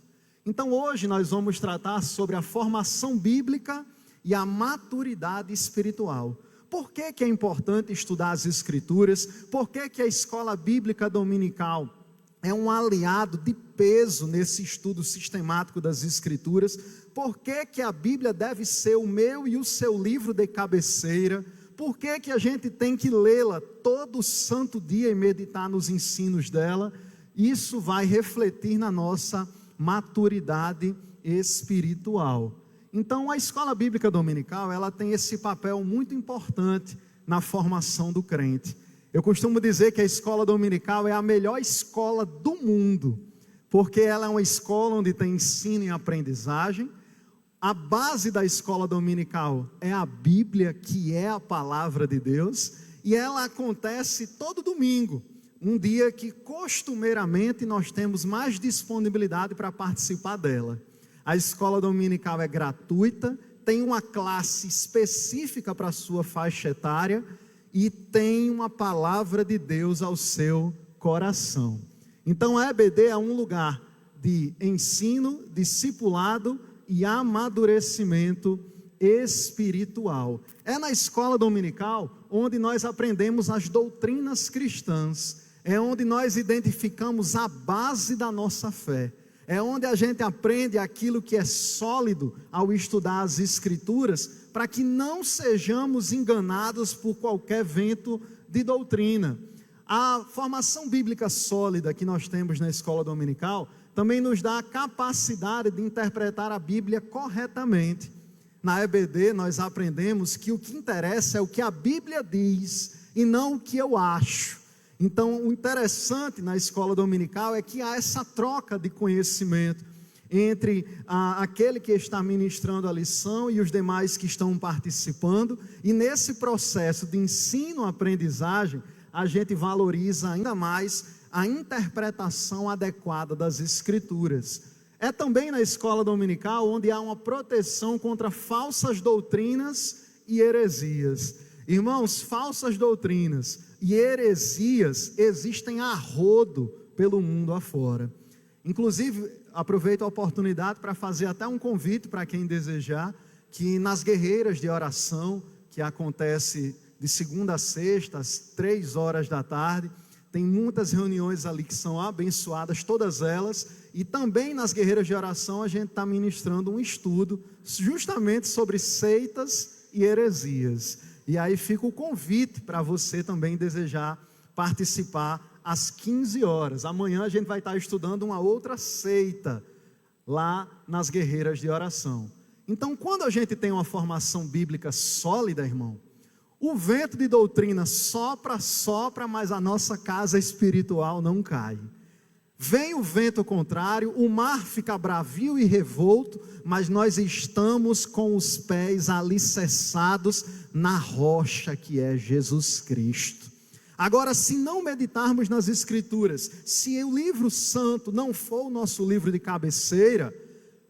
Então hoje nós vamos tratar sobre a formação bíblica e a maturidade espiritual. Por que é importante estudar as Escrituras? Por que a escola bíblica dominical é um aliado de peso nesse estudo sistemático das Escrituras? Por que a Bíblia deve ser o meu e o seu livro de cabeceira? Por que a gente tem que lê-la todo santo dia e meditar nos ensinos dela? Isso vai refletir na nossa maturidade espiritual. Então, a escola bíblica dominical, ela tem esse papel muito importante na formação do crente. Eu costumo dizer que a escola dominical é a melhor escola do mundo, porque ela é uma escola onde tem ensino e aprendizagem. A base da escola dominical é a Bíblia, que é a palavra de Deus, e ela acontece todo domingo, um dia que costumeiramente nós temos mais disponibilidade para participar dela. A escola dominical é gratuita, tem uma classe específica para a sua faixa etária e tem uma palavra de Deus ao seu coração. Então a EBD é um lugar de ensino, discipulado e amadurecimento espiritual. É na escola dominical onde nós aprendemos as doutrinas cristãs. é onde nós identificamos a base da nossa fé. É onde a gente aprende aquilo que é sólido ao estudar as Escrituras, para que não sejamos enganados por qualquer vento de doutrina. A formação bíblica sólida que nós temos na escola dominical também nos dá a capacidade de interpretar a Bíblia corretamente. Na EBD nós aprendemos que o que interessa é o que a Bíblia diz e não o que eu acho. Então, o interessante na escola dominical é que há essa troca de conhecimento entre aquele que está ministrando a lição e os demais que estão participando, e nesse processo de ensino-aprendizagem, a gente valoriza ainda mais a interpretação adequada das Escrituras. É também na escola dominical onde há uma proteção contra falsas doutrinas e heresias. Irmãos, falsas doutrinas e heresias existem a rodo pelo mundo afora. Inclusive, aproveito a oportunidade para fazer até um convite para quem desejar, que nas guerreiras de oração, que acontece de segunda a sexta, às 3 horas da tarde, tem muitas reuniões ali que são abençoadas, todas elas, e também nas guerreiras de oração a gente está ministrando um estudo justamente sobre seitas e heresias. E aí fica o convite para você também desejar participar às 15 horas. Amanhã a gente vai estar estudando uma outra seita lá nas guerreiras de oração. Então, quando a gente tem uma formação bíblica sólida, irmão, o vento de doutrina sopra, mas a nossa casa espiritual não cai. Vem o vento contrário, o mar fica bravio e revolto, mas nós estamos com os pés alicerçados na rocha que é Jesus Cristo. Agora, se não meditarmos nas Escrituras, se o livro santo não for o nosso livro de cabeceira,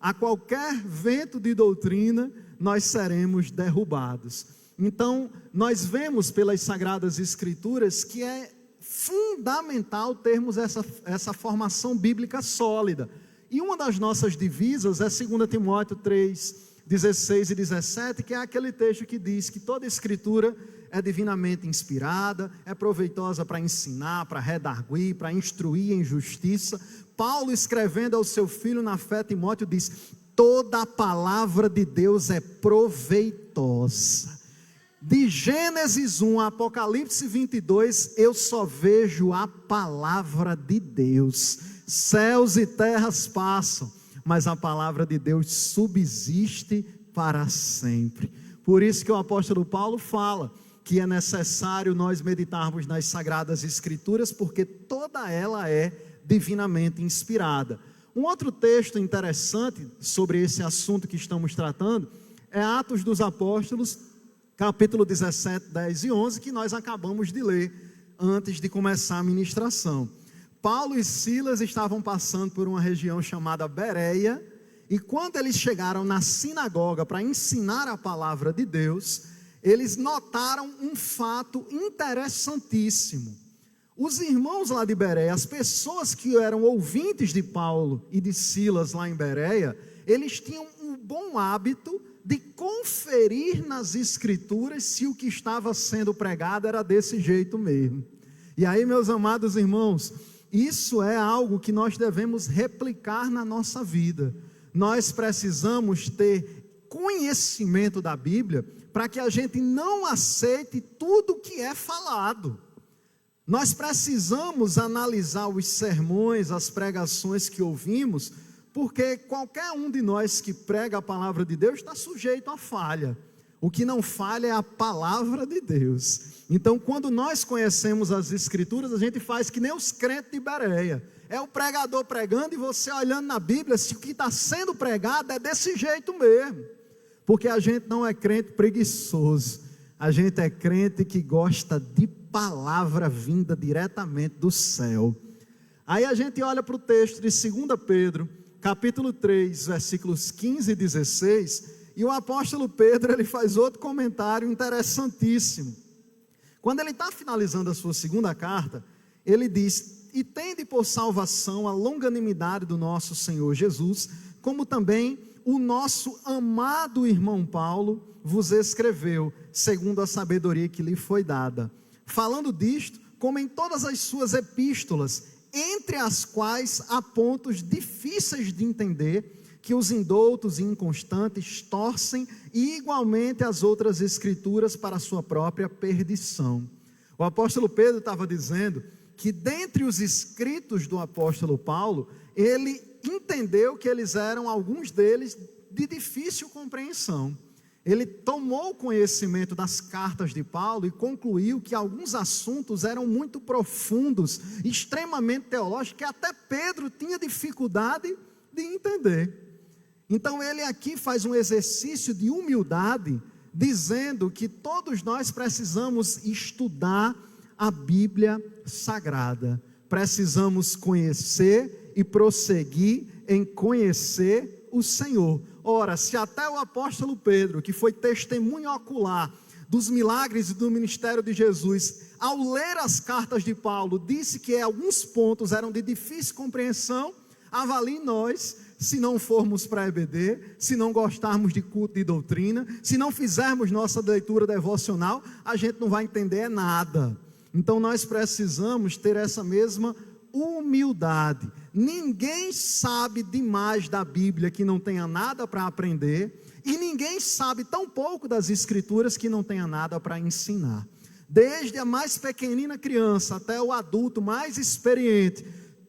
a qualquer vento de doutrina, nós seremos derrubados. Então, nós vemos pelas Sagradas Escrituras que é fundamental termos essa formação bíblica sólida. E uma das nossas divisas é 2 Timóteo 3, 16 e 17, que é aquele texto que diz que toda Escritura é divinamente inspirada, é proveitosa para ensinar, para redarguir, para instruir em justiça. Paulo, escrevendo ao seu filho na fé, Timóteo, diz: toda a palavra de Deus é proveitosa. De Gênesis 1 a Apocalipse 22, eu só vejo a palavra de Deus. Céus e terras passam, mas a palavra de Deus subsiste para sempre. Por isso que o apóstolo Paulo fala que é necessário nós meditarmos nas Sagradas Escrituras, porque toda ela é divinamente inspirada. Um outro texto interessante sobre esse assunto que estamos tratando é Atos dos Apóstolos, capítulo 17, 10 e 11, que nós acabamos de ler antes de começar a ministração. Paulo e Silas estavam passando por uma região chamada Bereia, e quando eles chegaram na sinagoga para ensinar a palavra de Deus, eles notaram um fato interessantíssimo. Os irmãos lá de Bereia, as pessoas que eram ouvintes de Paulo e de Silas lá em Bereia, eles tinham um bom hábito de conferir nas Escrituras se o que estava sendo pregado era desse jeito mesmo. E aí, meus amados irmãos, isso é algo que nós devemos replicar na nossa vida. Nós precisamos ter conhecimento da Bíblia para que a gente não aceite tudo que é falado. Nós precisamos analisar os sermões, as pregações que ouvimos, porque qualquer um de nós que prega a palavra de Deus está sujeito à falha. O que não falha é a palavra de Deus. Então, quando nós conhecemos as Escrituras, a gente faz que nem os crentes de Bereia. É o pregador pregando e você olhando na Bíblia, se o que está sendo pregado é desse jeito mesmo. Porque a gente não é crente preguiçoso. A gente é crente que gosta de palavra vinda diretamente do céu. Aí a gente olha para o texto de 2 Pedro, capítulo 3, versículos 15 e 16, e o apóstolo Pedro ele faz outro comentário interessantíssimo. Quando ele está finalizando a sua segunda carta, ele diz: e tende por salvação a longanimidade do nosso Senhor Jesus, como também o nosso amado irmão Paulo vos escreveu, segundo a sabedoria que lhe foi dada. Falando disto, como em todas as suas epístolas, entre as quais há pontos difíceis de entender, que os indoutos e inconstantes torcem, e igualmente as outras escrituras para a sua própria perdição. O apóstolo Pedro estava dizendo que dentre os escritos do apóstolo Paulo, ele entendeu que eles eram, alguns deles, de difícil compreensão. Ele tomou conhecimento das cartas de Paulo e concluiu que alguns assuntos eram muito profundos, extremamente teológicos, que até Pedro tinha dificuldade de entender. Então ele aqui faz um exercício de humildade, dizendo que todos nós precisamos estudar a Bíblia Sagrada. Precisamos conhecer e prosseguir em conhecer o Senhor. Ora, se até o apóstolo Pedro, que foi testemunha ocular dos milagres e do ministério de Jesus, ao ler as cartas de Paulo, disse que alguns pontos eram de difícil compreensão, avalie nós, se não formos para a EBD, se não gostarmos de culto de doutrina, se não fizermos nossa leitura devocional, a gente não vai entender nada. Então nós precisamos ter essa mesma humildade. Ninguém sabe demais da Bíblia que não tenha nada para aprender, e ninguém sabe tão pouco das Escrituras que não tenha nada para ensinar. Desde a mais pequenina criança até o adulto mais experiente,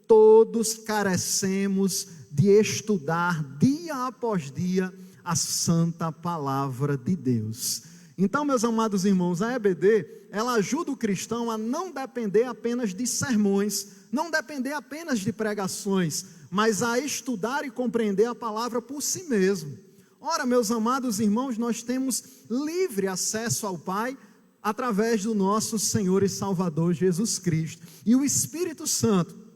todos carecemos de estudar dia após dia a santa palavra de Deus. Então, meus amados irmãos, a EBD, ela ajuda o cristão a não depender apenas de sermões, não depender apenas de pregações, mas a estudar e compreender a palavra por si mesmo. Ora, meus amados irmãos, nós temos livre acesso ao Pai através do nosso Senhor e Salvador Jesus Cristo. E o Espírito Santo,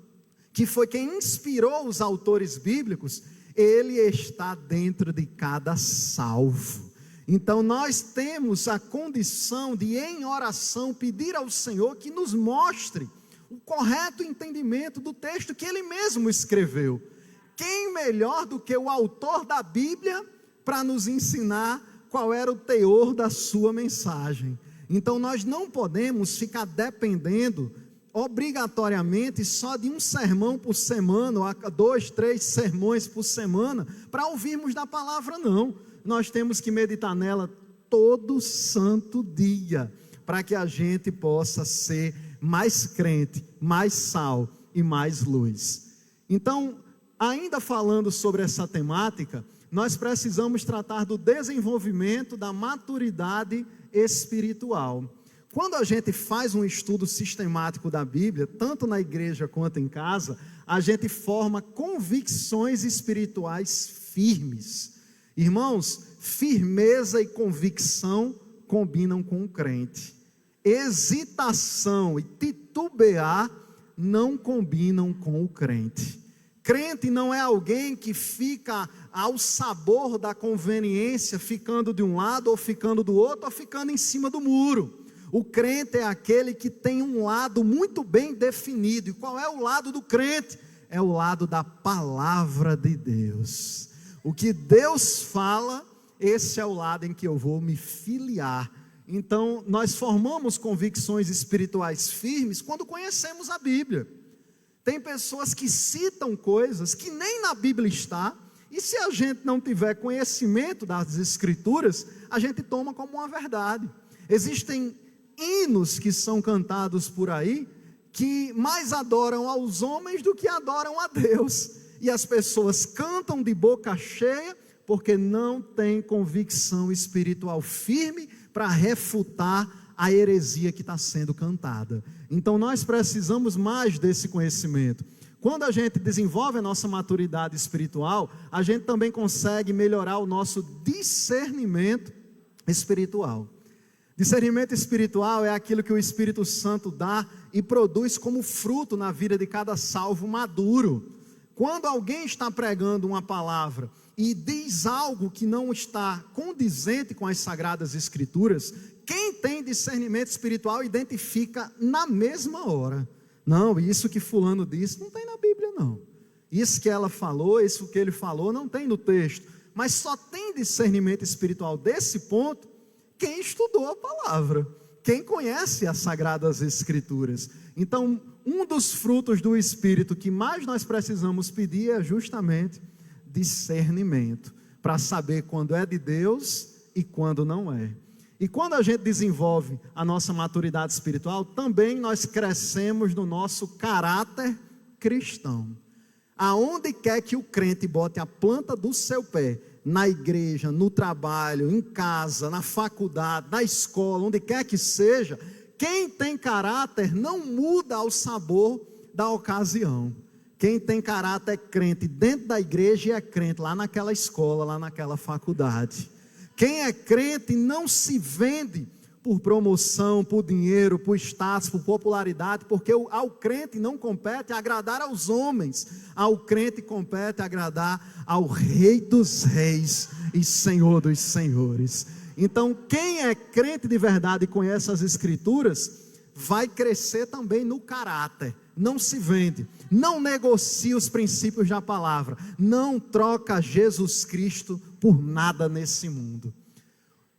que foi quem inspirou os autores bíblicos, ele está dentro de cada salvo. Então nós temos a condição de, em oração, pedir ao Senhor que nos mostre o correto entendimento do texto que ele mesmo escreveu. Quem melhor do que o autor da Bíblia para nos ensinar qual era o teor da sua mensagem? Então nós não podemos ficar dependendo obrigatoriamente só de um sermão por semana, ou 2, 3 sermões por semana, para ouvirmos da palavra, não. Nós temos que meditar nela todo santo dia, para que a gente possa ser mais crente, mais sal e mais luz. Então, ainda falando sobre essa temática, nós precisamos tratar do desenvolvimento da maturidade espiritual. Quando a gente faz um estudo sistemático da Bíblia, tanto na igreja quanto em casa, a gente forma convicções espirituais firmes. Irmãos, firmeza e convicção combinam com o crente. Hesitação e titubear não combinam com o crente. Crente não é alguém que fica ao sabor da conveniência, ficando de um lado ou ficando do outro, ou ficando em cima do muro. O crente é aquele que tem um lado muito bem definido. E qual é o lado do crente? É o lado da palavra de Deus. O que Deus fala, esse é o lado em que eu vou me filiar. Então, nós formamos convicções espirituais firmes quando conhecemos a Bíblia. Tem pessoas que citam coisas que nem na Bíblia está, e se a gente não tiver conhecimento das Escrituras, a gente toma como uma verdade. Existem hinos que são cantados por aí, que mais adoram aos homens do que adoram a Deus, e as pessoas cantam de boca cheia, porque não têm convicção espiritual firme, para refutar a heresia que está sendo cantada. Então nós precisamos mais desse conhecimento. Quando a gente desenvolve a nossa maturidade espiritual, a gente também consegue melhorar o nosso discernimento espiritual. Discernimento espiritual é aquilo que o Espírito Santo dá e produz como fruto na vida de cada salvo maduro. Quando alguém está pregando uma palavra e diz algo que não está condizente com as Sagradas Escrituras, quem tem discernimento espiritual identifica na mesma hora. Não, isso que fulano disse não tem na Bíblia não. Isso que ela falou, isso que ele falou não tem no texto. Mas só tem discernimento espiritual desse ponto quem estudou a palavra, quem conhece as Sagradas Escrituras. Então, um dos frutos do Espírito que mais nós precisamos pedir é justamente discernimento, para saber quando é de Deus e quando não é. E quando a gente desenvolve a nossa maturidade espiritual, também nós crescemos no nosso caráter cristão. Aonde quer que o crente bote a planta do seu pé, na igreja, no trabalho, em casa, na faculdade, na escola, onde quer que seja, quem tem caráter não muda ao sabor da ocasião. Quem tem caráter é crente dentro da igreja e é crente lá naquela escola, lá naquela faculdade. Quem é crente não se vende por promoção, por dinheiro, por status, por popularidade, porque ao crente não compete agradar aos homens, ao crente compete agradar ao Rei dos Reis e Senhor dos Senhores. Então, quem é crente de verdade e conhece as Escrituras, vai crescer também no caráter, não se vende, não negocia os princípios da palavra, não troca Jesus Cristo por nada nesse mundo.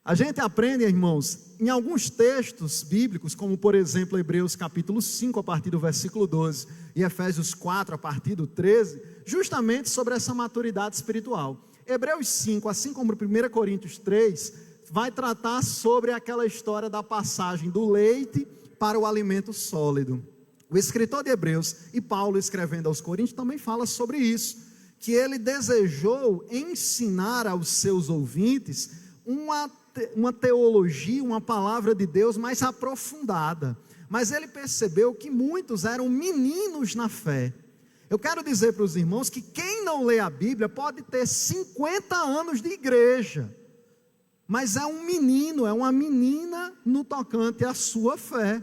A gente aprende, irmãos, em alguns textos bíblicos, como por exemplo Hebreus capítulo 5 a partir do versículo 12 e Efésios 4 a partir do 13, justamente sobre essa maturidade espiritual. Hebreus 5, assim como 1 Coríntios 3, vai tratar sobre aquela história da passagem do leite para o alimento sólido. O escritor de Hebreus e Paulo escrevendo aos Coríntios também fala sobre isso, que ele desejou ensinar aos seus ouvintes uma teologia, uma palavra de Deus mais aprofundada, mas ele percebeu que muitos eram meninos na fé. Eu quero dizer para os irmãos que quem não lê a Bíblia pode ter 50 anos de igreja, mas é um menino, é uma menina no tocante à sua fé.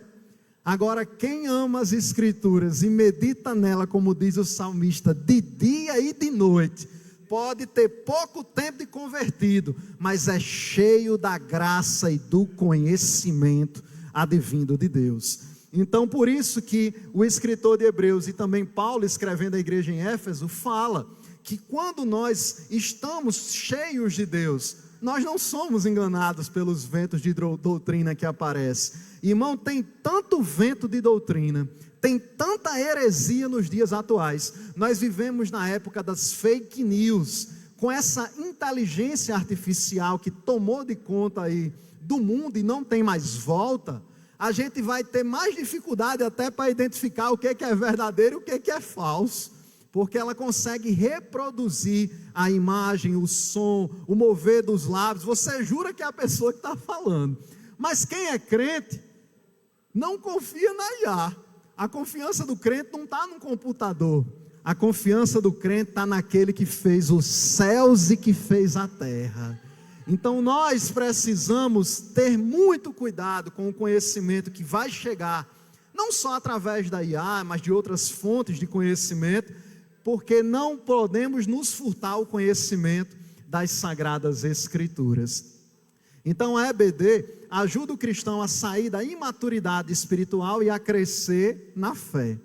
Agora, quem ama as Escrituras e medita nela, como diz o salmista, de dia e de noite, pode ter pouco tempo de convertido, mas é cheio da graça e do conhecimento advindo de Deus. Então, por isso que o escritor de Hebreus e também Paulo, escrevendo à igreja em Éfeso, fala que quando nós estamos cheios de Deus, nós não somos enganados pelos ventos de doutrina que aparecem. Irmão, tem tanto vento de doutrina, tem tanta heresia nos dias atuais. Nós vivemos na época das fake news, com essa inteligência artificial que tomou de conta aí do mundo e não tem mais volta. A gente vai ter mais dificuldade até para identificar o que é verdadeiro e o que é falso, porque ela consegue reproduzir a imagem, o som, o mover dos lábios. Você jura que é a pessoa que está falando, mas quem é crente não confia na IA. A confiança do crente não está no computador, a confiança do crente está naquele que fez os céus e que fez a terra. Então nós precisamos ter muito cuidado com o conhecimento que vai chegar, não só através da IA, mas de outras fontes de conhecimento, porque não podemos nos furtar o conhecimento das Sagradas Escrituras. Então a EBD ajuda o cristão a sair da imaturidade espiritual e a crescer na fé.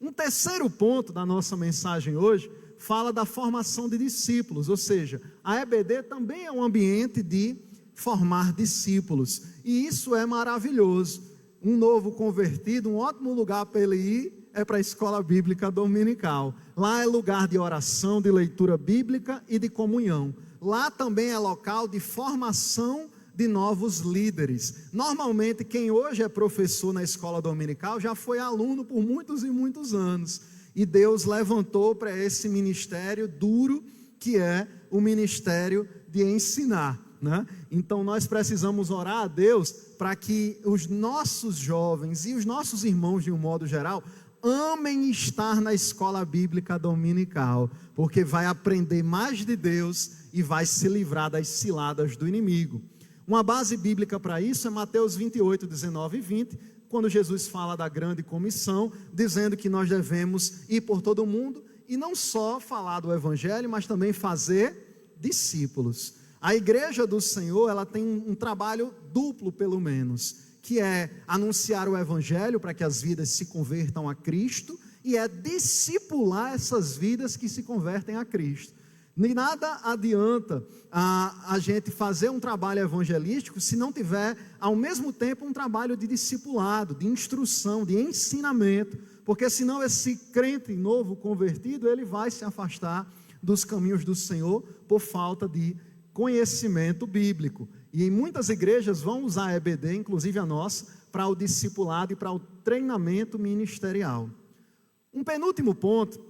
Um terceiro ponto da nossa mensagem hoje fala da formação de discípulos, ou seja, a EBD também é um ambiente de formar discípulos, e isso é maravilhoso. Um novo convertido, um ótimo lugar para ele ir é para a escola bíblica dominical. Lá é lugar de oração, de leitura bíblica e de comunhão. Lá também é local de formação de novos líderes. Normalmente quem hoje é professor na escola dominical já foi aluno por muitos e muitos anos, e Deus levantou para esse ministério duro, que é o ministério de ensinar, né? Então nós precisamos orar a Deus para que os nossos jovens e os nossos irmãos de um modo geral amem estar na escola bíblica dominical, porque vai aprender mais de Deus e vai se livrar das ciladas do inimigo. Uma base bíblica para isso é Mateus 28, 19 e 20, quando Jesus fala da grande comissão, dizendo que nós devemos ir por todo o mundo e não só falar do evangelho, mas também fazer discípulos. A igreja do Senhor, ela tem um trabalho duplo pelo menos, que é anunciar o evangelho para que as vidas se convertam a Cristo, e é discipular essas vidas que se convertem a Cristo. De nada adianta a gente fazer um trabalho evangelístico se não tiver, ao mesmo tempo, um trabalho de discipulado, de instrução, de ensinamento, porque senão esse crente novo convertido, ele vai se afastar dos caminhos do Senhor por falta de conhecimento bíblico. E em muitas igrejas vão usar a EBD, inclusive a nossa, para o discipulado e para o treinamento ministerial. Um penúltimo ponto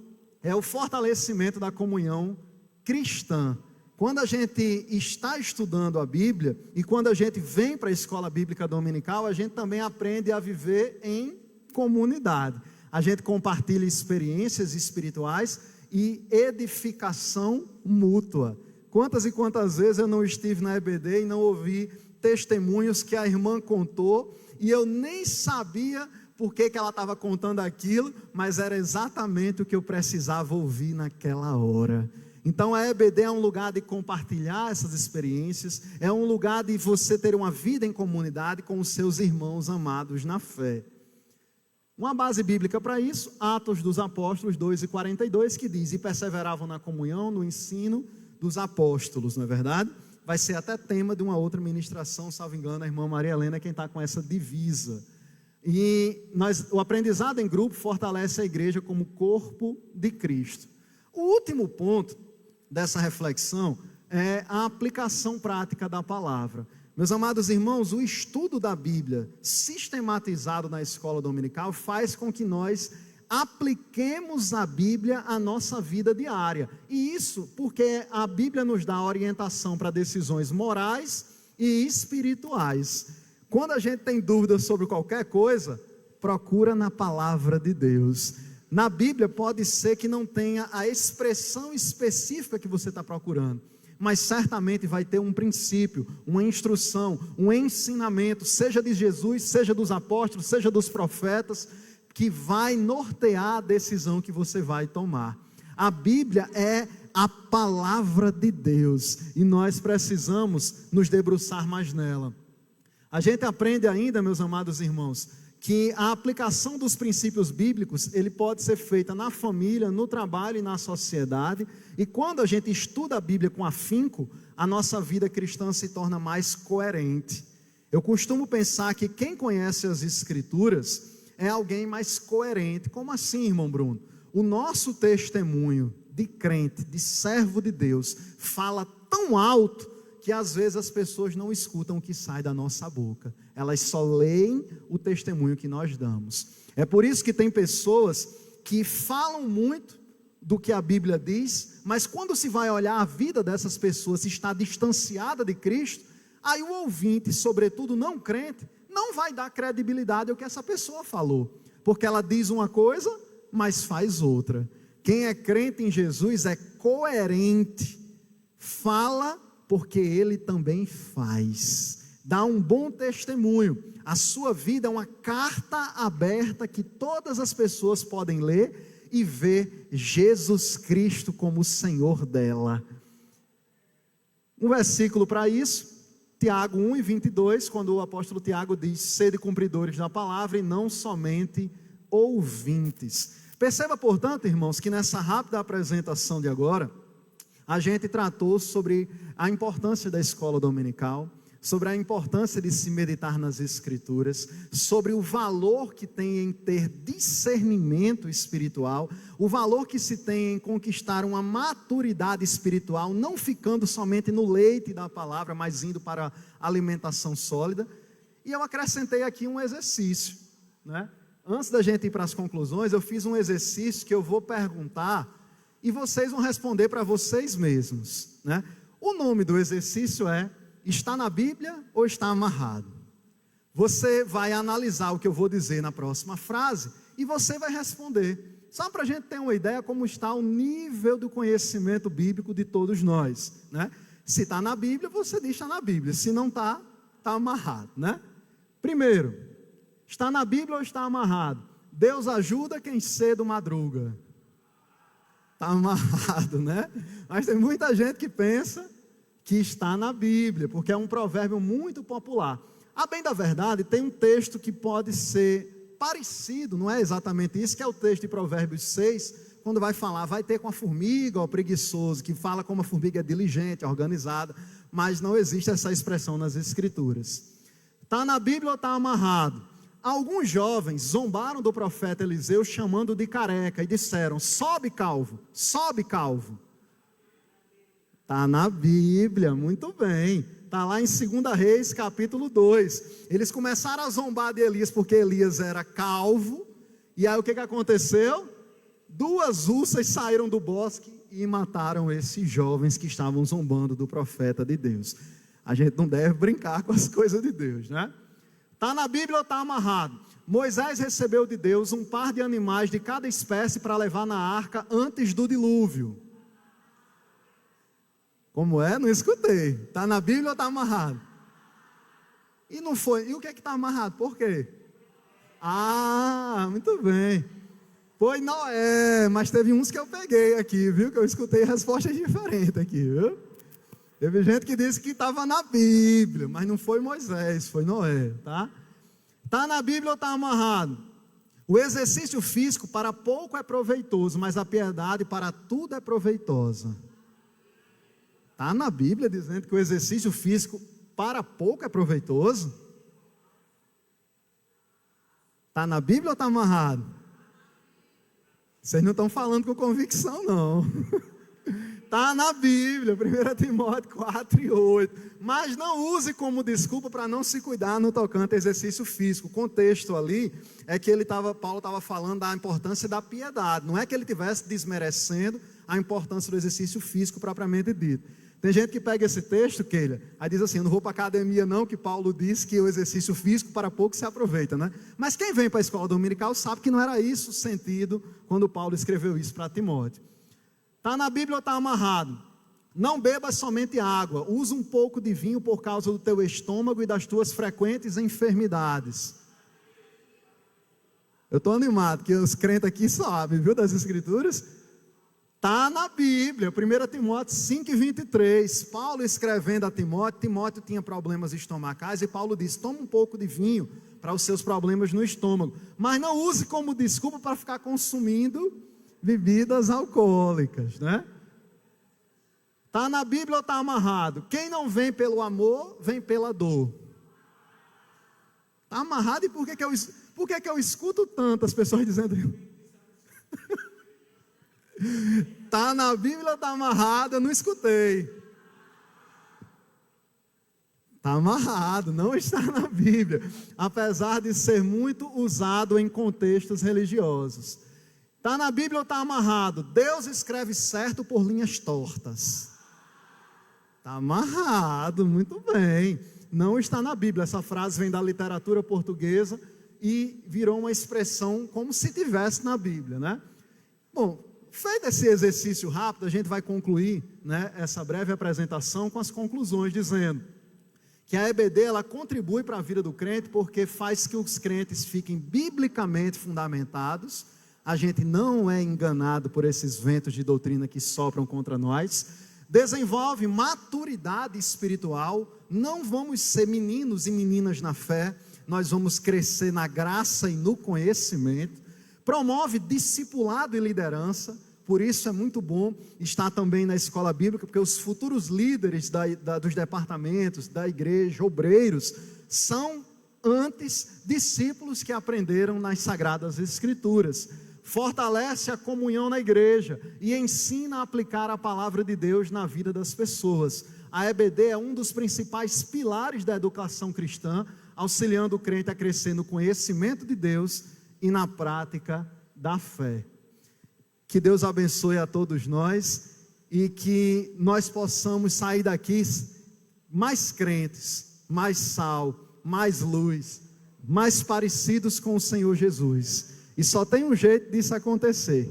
é o fortalecimento da comunhão cristã. Quando a gente está estudando a Bíblia e quando a gente vem para a escola bíblica dominical, a gente também aprende a viver em comunidade. A gente compartilha experiências espirituais e edificação mútua. Quantas e quantas vezes eu não estive na EBD e não ouvi testemunhos que a irmã contou e eu nem sabia por que ela estava contando aquilo, mas era exatamente o que eu precisava ouvir naquela hora. Então a EBD é um lugar de compartilhar essas experiências, é um lugar de você ter uma vida em comunidade com os seus irmãos amados na fé. Uma base bíblica para isso, Atos dos Apóstolos 2:42, que diz: e perseveravam na comunhão, no ensino dos apóstolos, não é verdade? Vai ser até tema de uma outra ministração, salvo engano, a irmã Maria Helena, quem está com essa divisa. E o aprendizado em grupo fortalece a igreja como corpo de Cristo. O último ponto dessa reflexão é a aplicação prática da palavra. Meus amados irmãos, o estudo da Bíblia sistematizado na escola dominical faz com que nós apliquemos a Bíblia à nossa vida diária. E isso porque a Bíblia nos dá orientação para decisões morais e espirituais. Quando a gente tem dúvidas sobre qualquer coisa, procura na palavra de Deus. Na Bíblia pode ser que não tenha a expressão específica que você está procurando, mas certamente vai ter um princípio, uma instrução, um ensinamento, seja de Jesus, seja dos apóstolos, seja dos profetas, que vai nortear a decisão que você vai tomar. A Bíblia é a palavra de Deus e nós precisamos nos debruçar mais nela. A gente aprende ainda, meus amados irmãos, que a aplicação dos princípios bíblicos, ele pode ser feita na família, no trabalho e na sociedade, e quando a gente estuda a Bíblia com afinco, a nossa vida cristã se torna mais coerente. Eu costumo pensar que quem conhece as Escrituras é alguém mais coerente. Como assim, irmão Bruno? O nosso testemunho de crente, de servo de Deus, fala tão alto que às vezes as pessoas não escutam o que sai da nossa boca. Elas só leem o testemunho que nós damos. É por isso que tem pessoas que falam muito do que a Bíblia diz, mas quando se vai olhar a vida dessas pessoas, se está distanciada de Cristo, aí o ouvinte, sobretudo não crente, não vai dar credibilidade ao que essa pessoa falou, porque ela diz uma coisa, mas faz outra. Quem é crente em Jesus é coerente, fala porque ele também faz, dá um bom testemunho. A sua vida é uma carta aberta que todas as pessoas podem ler e ver Jesus Cristo como o Senhor dela. Um versículo para isso, Tiago 1:22, quando o apóstolo Tiago diz: sede cumpridores da palavra e não somente ouvintes. Perceba, portanto, irmãos, que nessa rápida apresentação de agora, a gente tratou sobre a importância da escola dominical, sobre a importância de se meditar nas Escrituras, sobre o valor que tem em ter discernimento espiritual, o valor que se tem em conquistar uma maturidade espiritual, não ficando somente no leite da palavra, mas indo para a alimentação sólida. E eu acrescentei aqui um exercício, né? Antes da gente ir para as conclusões, eu fiz um exercício que eu vou perguntar e vocês vão responder para vocês mesmos, né? O nome do exercício é: está na Bíblia ou está amarrado? Você vai analisar o que eu vou dizer na próxima frase e você vai responder. Só para a gente ter uma ideia como está o nível do conhecimento bíblico de todos nós, né? Se está na Bíblia, você diz está na Bíblia. Se não está, está amarrado, né? Primeiro, está na Bíblia ou está amarrado? Deus ajuda quem cedo madruga. Está amarrado, né? Mas tem muita gente que pensa que está na Bíblia, porque é um provérbio muito popular. A bem da verdade, tem um texto que pode ser parecido, não é exatamente isso, que é o texto de Provérbios 6, quando vai falar, vai ter com a formiga, o preguiçoso, que fala como a formiga é diligente, organizada, mas não existe essa expressão nas Escrituras. Está na Bíblia ou está amarrado? Alguns jovens zombaram do profeta Eliseu, chamando de careca, e disseram: sobe calvo, sobe calvo. Está na Bíblia, muito bem. Está lá em 2 Reis, capítulo 2. Eles começaram a zombar de Elias, porque Elias era calvo. E aí o que aconteceu? 2 ursas saíram do bosque e mataram esses jovens que estavam zombando do profeta de Deus. A gente não deve brincar com as coisas de Deus, né? Está na Bíblia ou está amarrado? Moisés recebeu de Deus um par de animais de cada espécie para levar na arca antes do dilúvio. Como é? Não escutei. Está na Bíblia ou está amarrado? E não foi. E o que é que está amarrado? Por quê? Ah, muito bem. Foi Noé, mas teve uns que eu peguei aqui, viu? Que eu escutei respostas diferentes aqui, viu? Teve gente que disse que estava na Bíblia, mas não foi Moisés, foi Noé, tá? Está na Bíblia ou está amarrado? O exercício físico para pouco é proveitoso, mas a piedade para tudo é proveitosa. Está na Bíblia dizendo que o exercício físico para pouco é proveitoso? Está na Bíblia ou está amarrado? Vocês não estão falando com convicção, não. Está na Bíblia, 1 Timóteo 4:8. Mas não use como desculpa para não se cuidar no tocante a exercício físico. O contexto ali é que Paulo estava falando da importância da piedade. Não é que ele estivesse desmerecendo a importância do exercício físico propriamente dito. Tem gente que pega esse texto, Keila, aí diz assim: eu não vou para a academia não, que Paulo disse que o exercício físico para pouco se aproveita, né? Mas quem vem para a escola dominical sabe que não era isso o sentido quando Paulo escreveu isso para Timóteo. Está na Bíblia ou está amarrado? Não bebas somente água, usa um pouco de vinho por causa do teu estômago e das tuas frequentes enfermidades. Eu estou animado, que os crentes aqui sabem, viu, das Escrituras. Está na Bíblia, 1 Timóteo 5:23. Paulo escrevendo a Timóteo, Timóteo tinha problemas estomacais e Paulo disse: toma um pouco de vinho para os seus problemas no estômago, mas não use como desculpa para ficar consumindo bebidas alcoólicas, né? Está na Bíblia ou está amarrado? Quem não vem pelo amor, vem pela dor. Está amarrado. E por que eu escuto tantas pessoas dizendo está na Bíblia ou está amarrado? Eu não escutei. Está amarrado, não está na Bíblia, apesar de ser muito usado em contextos religiosos. Está na Bíblia ou está amarrado? Deus escreve certo por linhas tortas. Está amarrado, muito bem. Não está na Bíblia. Essa frase vem da literatura portuguesa e virou uma expressão como se tivesse na Bíblia, né? Bom, feito esse exercício rápido, a gente vai concluir, né, essa breve apresentação com as conclusões, dizendo que a EBD ela contribui para a vida do crente porque faz que os crentes fiquem biblicamente fundamentados. A gente não é enganado por esses ventos de doutrina que sopram contra nós. Desenvolve maturidade espiritual. Não vamos ser meninos e meninas na fé, nós vamos crescer na graça e no conhecimento. Promove discipulado e liderança. Por isso é muito bom estar também na escola bíblica, porque os futuros líderes dos departamentos, da igreja, obreiros, são antes discípulos que aprenderam nas Sagradas Escrituras. Fortalece a comunhão na igreja e ensina a aplicar a palavra de Deus na vida das pessoas. A EBD é um dos principais pilares da educação cristã, auxiliando o crente a crescer no conhecimento de Deus e na prática da fé. Que Deus abençoe a todos nós e que nós possamos sair daqui mais crentes, mais sal, mais luz, mais parecidos com o Senhor Jesus. E só tem um jeito disso acontecer,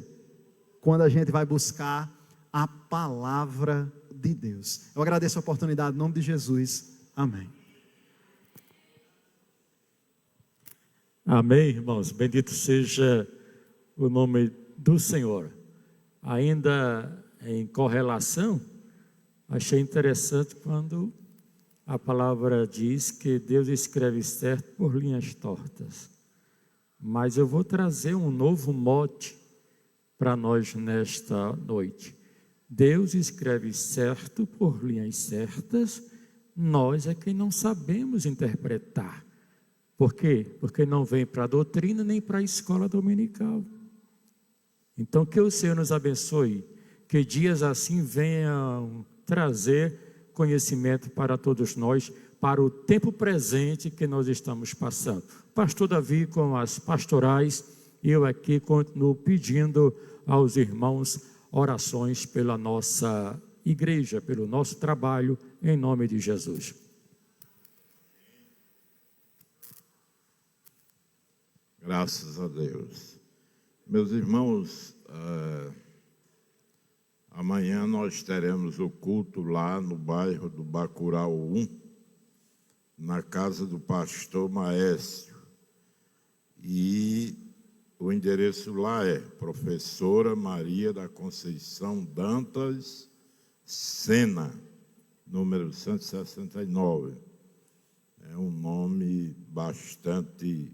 quando a gente vai buscar a palavra de Deus. Eu agradeço a oportunidade em nome de Jesus. Amém. Amém, irmãos. Bendito seja o nome do Senhor. Ainda em correlação, achei interessante quando a palavra diz que Deus escreve certo por linhas tortas. Mas eu vou trazer um novo mote para nós nesta noite. Deus escreve certo por linhas certas, nós é quem não sabemos interpretar. Por quê? Porque não vem para a doutrina nem para a escola dominical. Então, que o Senhor nos abençoe, que dias assim venham trazer conhecimento para todos nós, para o tempo presente que nós estamos passando. Pastor Davi com as pastorais, e eu aqui continuo pedindo aos irmãos orações pela nossa igreja, pelo nosso trabalho, em nome de Jesus. Graças a Deus. Meus irmãos, amanhã nós teremos o culto lá no bairro do Bacurau 1, na casa do pastor Maécio. E o endereço lá é Professora Maria da Conceição Dantas Sena, número 169. É um nome bastante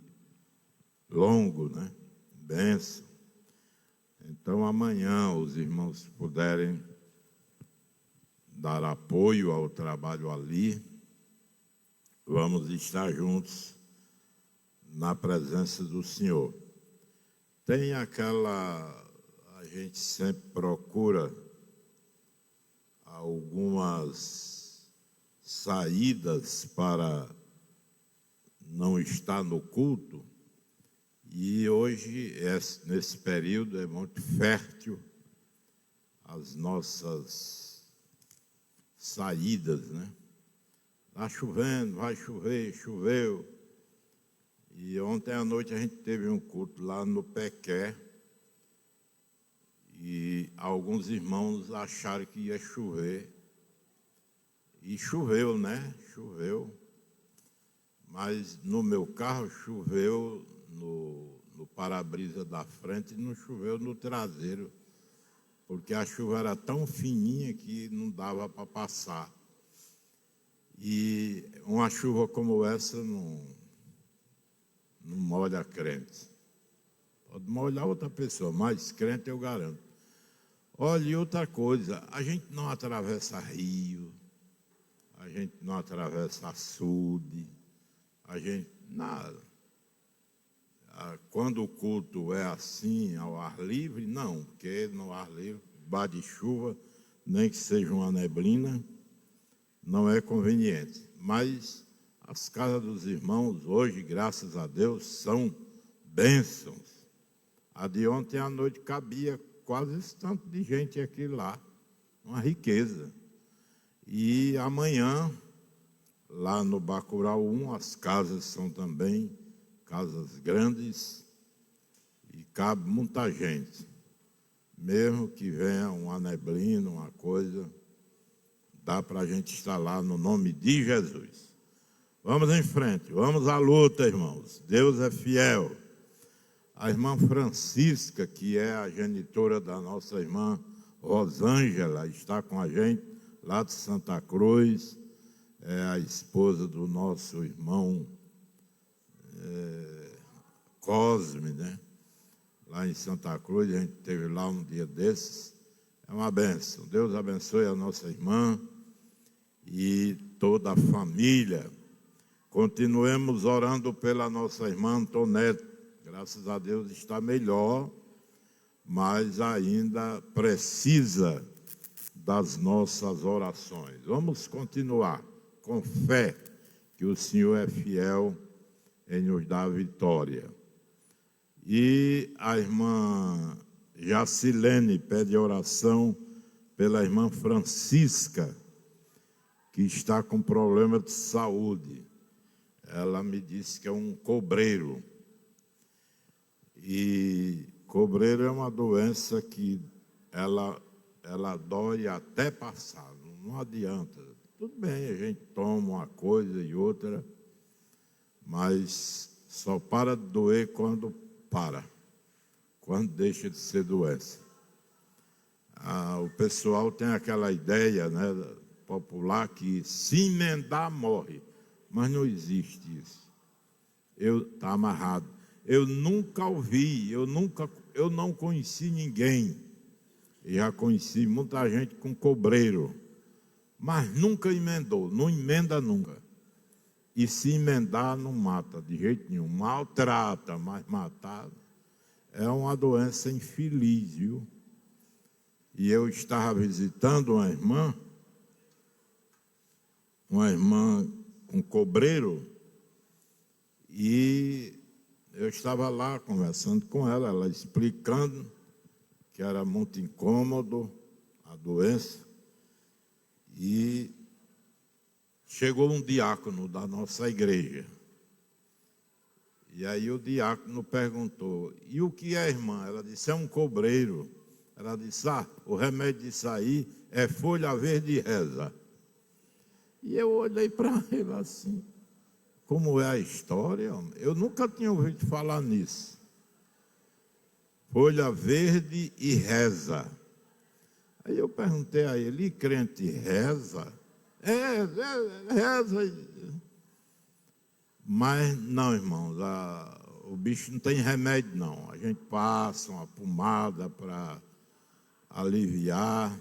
longo, né? Benção. Então, amanhã, os irmãos puderem dar apoio ao trabalho ali, vamos estar juntos na presença do Senhor. Tem a gente sempre procura algumas saídas para não estar no culto, e hoje, nesse período, é muito fértil as nossas saídas, né? Está chovendo, vai chover, choveu. E ontem à noite a gente teve um culto lá no Pequé, e alguns irmãos acharam que ia chover. E choveu, né? Choveu. Mas no meu carro choveu no para-brisa da frente e não choveu no traseiro, porque a chuva era tão fininha que não dava para passar. E uma chuva como essa não molha crente. Pode molhar outra pessoa, mas crente eu garanto. Olha, e outra coisa, a gente não atravessa rio, a gente não atravessa açude, a gente nada. Quando o culto é assim, ao ar livre, não, porque no ar livre, bate chuva, nem que seja uma neblina, não é conveniente. Mas as casas dos irmãos, hoje, graças a Deus, são bênçãos. A de ontem à noite cabia quase esse tanto de gente aqui lá, uma riqueza. E amanhã, lá no Bacurau 1, as casas são também casas grandes e cabe muita gente. Mesmo que venha uma neblina, uma coisa, dá para a gente estar lá no nome de Jesus. Vamos em frente, vamos à luta, irmãos. Deus é fiel. A irmã Francisca, que é a genitora da nossa irmã Rosângela, está com a gente lá de Santa Cruz, é a esposa do nosso irmão Cosme, né? Lá em Santa Cruz, a gente esteve lá um dia desses. É uma bênção. Deus abençoe a nossa irmã e toda a família. Continuemos orando pela nossa irmã Antonete. Graças a Deus está melhor, mas ainda precisa das nossas orações. Vamos continuar com fé, que o Senhor é fiel em nos dar a vitória. E a irmã Jacilene pede oração pela irmã Francisca, que está com problema de saúde. Ela me disse que é um cobreiro. E cobreiro é uma doença que ela dói até passar, não adianta. Tudo bem, a gente toma uma coisa e outra, mas só para de doer quando deixa de ser doença. O pessoal tem aquela ideia, né, popular, que se emendar morre, mas não existe isso. Está amarrado. Eu nunca ouvi, eu nunca eu não conheci ninguém. Já conheci muita gente com cobreiro, mas nunca emendou, não emenda nunca. E se emendar, não mata de jeito nenhum. Maltrata, mas matar é uma doença infeliz, viu? E eu estava visitando uma irmã com cobreiro, e eu estava lá conversando com ela, ela explicando que era muito incômodo a doença, e chegou um diácono da nossa igreja. E aí o diácono perguntou: e o que é, irmã? Ela disse: é um cobreiro. Ela disse: o remédio disso aí é folha verde e reza. E eu olhei para ele assim, como é a história? Eu nunca tinha ouvido falar nisso. Folha verde e reza. Aí eu perguntei a ele: e crente reza? Reza. Mas não, irmãos, o bicho não tem remédio não. A gente passa uma pomada para aliviar,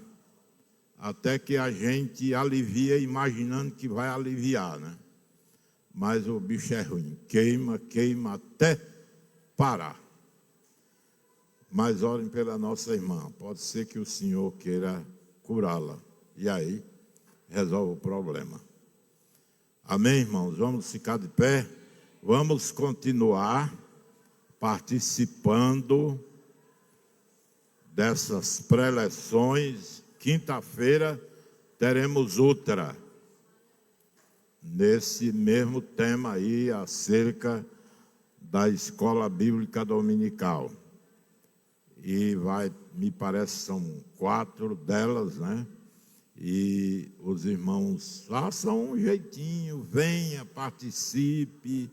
até que a gente alivia imaginando que vai aliviar, né? Mas o bicho é ruim, queima até parar. Mas orem pela nossa irmã, pode ser que o Senhor queira curá-la, e aí resolve o problema. Amém, irmãos? Vamos ficar de pé, vamos continuar participando dessas preleções. Quinta-feira teremos outra, nesse mesmo tema aí, acerca da escola bíblica dominical. E me parece, são 4 delas, né? E os irmãos façam um jeitinho, venha, participe,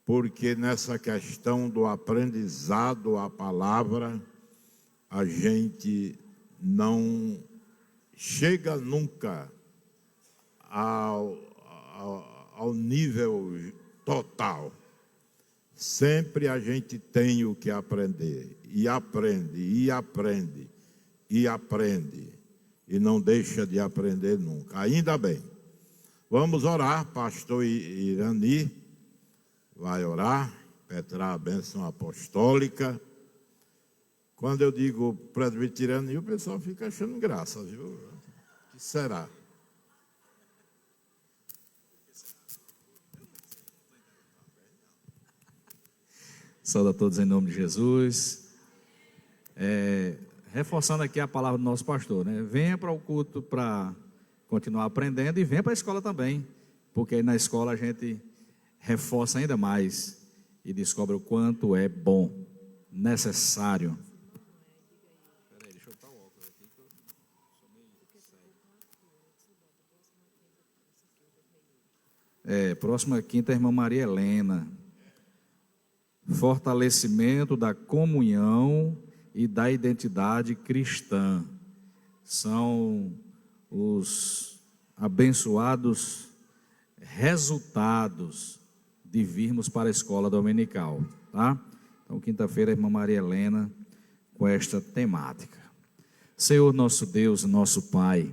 porque nessa questão do aprendizado à palavra, a gente não chega nunca ao nível total. Sempre a gente tem o que aprender, e aprende, e não deixa de aprender nunca. Ainda bem. Vamos orar. Pastor Irani vai orar, petrar a bênção apostólica. Quando eu digo presbiteriano, o pessoal fica achando graça, viu? O que será? Saúde a todos em nome de Jesus. Reforçando aqui a palavra do nosso pastor, né? Venha para o culto para continuar aprendendo e venha para a escola também, porque aí na escola a gente reforça ainda mais e descobre o quanto é bom, necessário. Deixa eu botar o óculos aqui, que eu sou meio cego. Próxima quinta, a irmã Maria Helena. Fortalecimento da comunhão e da identidade cristã. São os abençoados resultados de virmos para a escola dominical, tá? Então, quinta-feira, a irmã Maria Helena com esta temática. Senhor, nosso Deus, nosso Pai,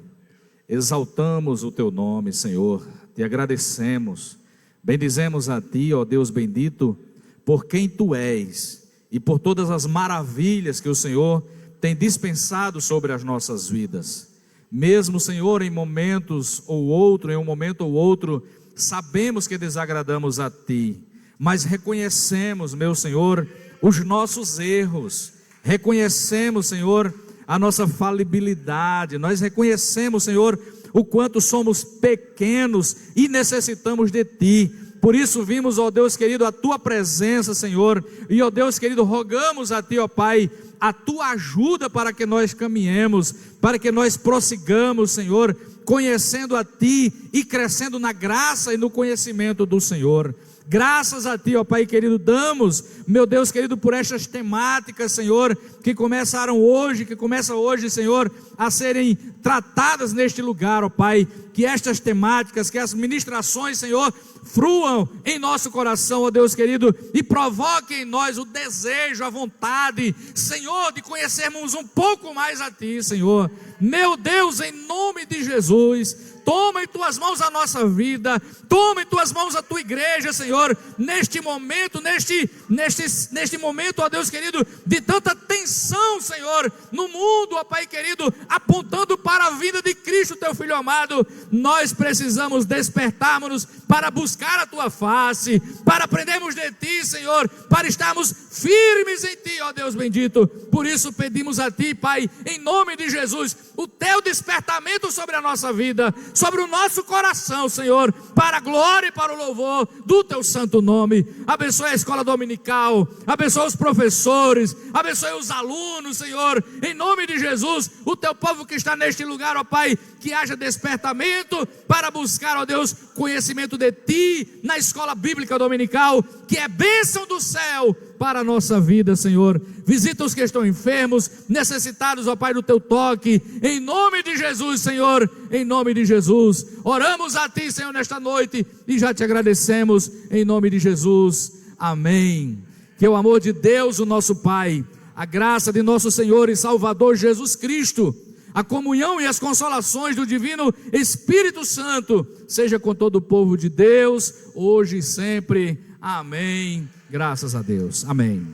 exaltamos o Teu nome, Senhor, te agradecemos, bendizemos a Ti, ó Deus bendito, por quem Tu és e por todas as maravilhas que o Senhor tem dispensado sobre as nossas vidas. Mesmo, Senhor, em um momento ou outro, sabemos que desagradamos a Ti, mas reconhecemos, meu Senhor, os nossos erros, reconhecemos, Senhor, a nossa falibilidade, nós reconhecemos, Senhor, o quanto somos pequenos e necessitamos de Ti. Por isso vimos, ó Deus querido, a Tua presença, Senhor, e ó Deus querido, rogamos a Ti, ó Pai, a Tua ajuda para que nós caminhemos, para que nós prossigamos, Senhor, conhecendo a Ti e crescendo na graça e no conhecimento do Senhor. Graças a Ti, ó Pai querido, damos, meu Deus querido, por estas temáticas, Senhor, que começam hoje, Senhor, a serem tratadas neste lugar, ó Pai. que estas temáticas, que as ministrações, Senhor, fruam em nosso coração, ó Deus querido, e provoquem em nós o desejo, a vontade, Senhor, de conhecermos um pouco mais a Ti, Senhor. Meu Deus, em nome de Jesus, toma em Tuas mãos a nossa vida, toma em Tuas mãos a Tua igreja, Senhor, neste momento, neste momento, ó Deus querido, de tanta tensão, Senhor, no mundo, ó Pai querido, apontando para a vida de Cristo, Teu Filho amado. Nós precisamos despertarmos para buscar a Tua face, para aprendermos de Ti, Senhor, para estarmos firmes em Ti, ó Deus bendito. Por isso pedimos a Ti, Pai, em nome de Jesus, o Teu despertamento sobre a nossa vida, sobre o nosso coração, Senhor, para a glória e para o louvor do Teu santo nome. Abençoe a escola dominical, abençoe os professores, abençoe os alunos, Senhor, em nome de Jesus, o Teu povo que está neste lugar, ó Pai, que haja despertamento para buscar, ó Deus, conhecimento de Ti na escola bíblica dominical, que é bênção do céu para a nossa vida, Senhor. Visita os que estão enfermos, necessitados, ó Pai, do Teu toque, em nome de Jesus, Senhor, em nome de Jesus. Oramos a Ti, Senhor, nesta noite e já Te agradecemos, em nome de Jesus. Amém. Que o amor de Deus, o nosso Pai, a graça de nosso Senhor e Salvador Jesus Cristo, a comunhão e as consolações do divino Espírito Santo, seja com todo o povo de Deus, hoje e sempre. Amém. Graças a Deus. Amém.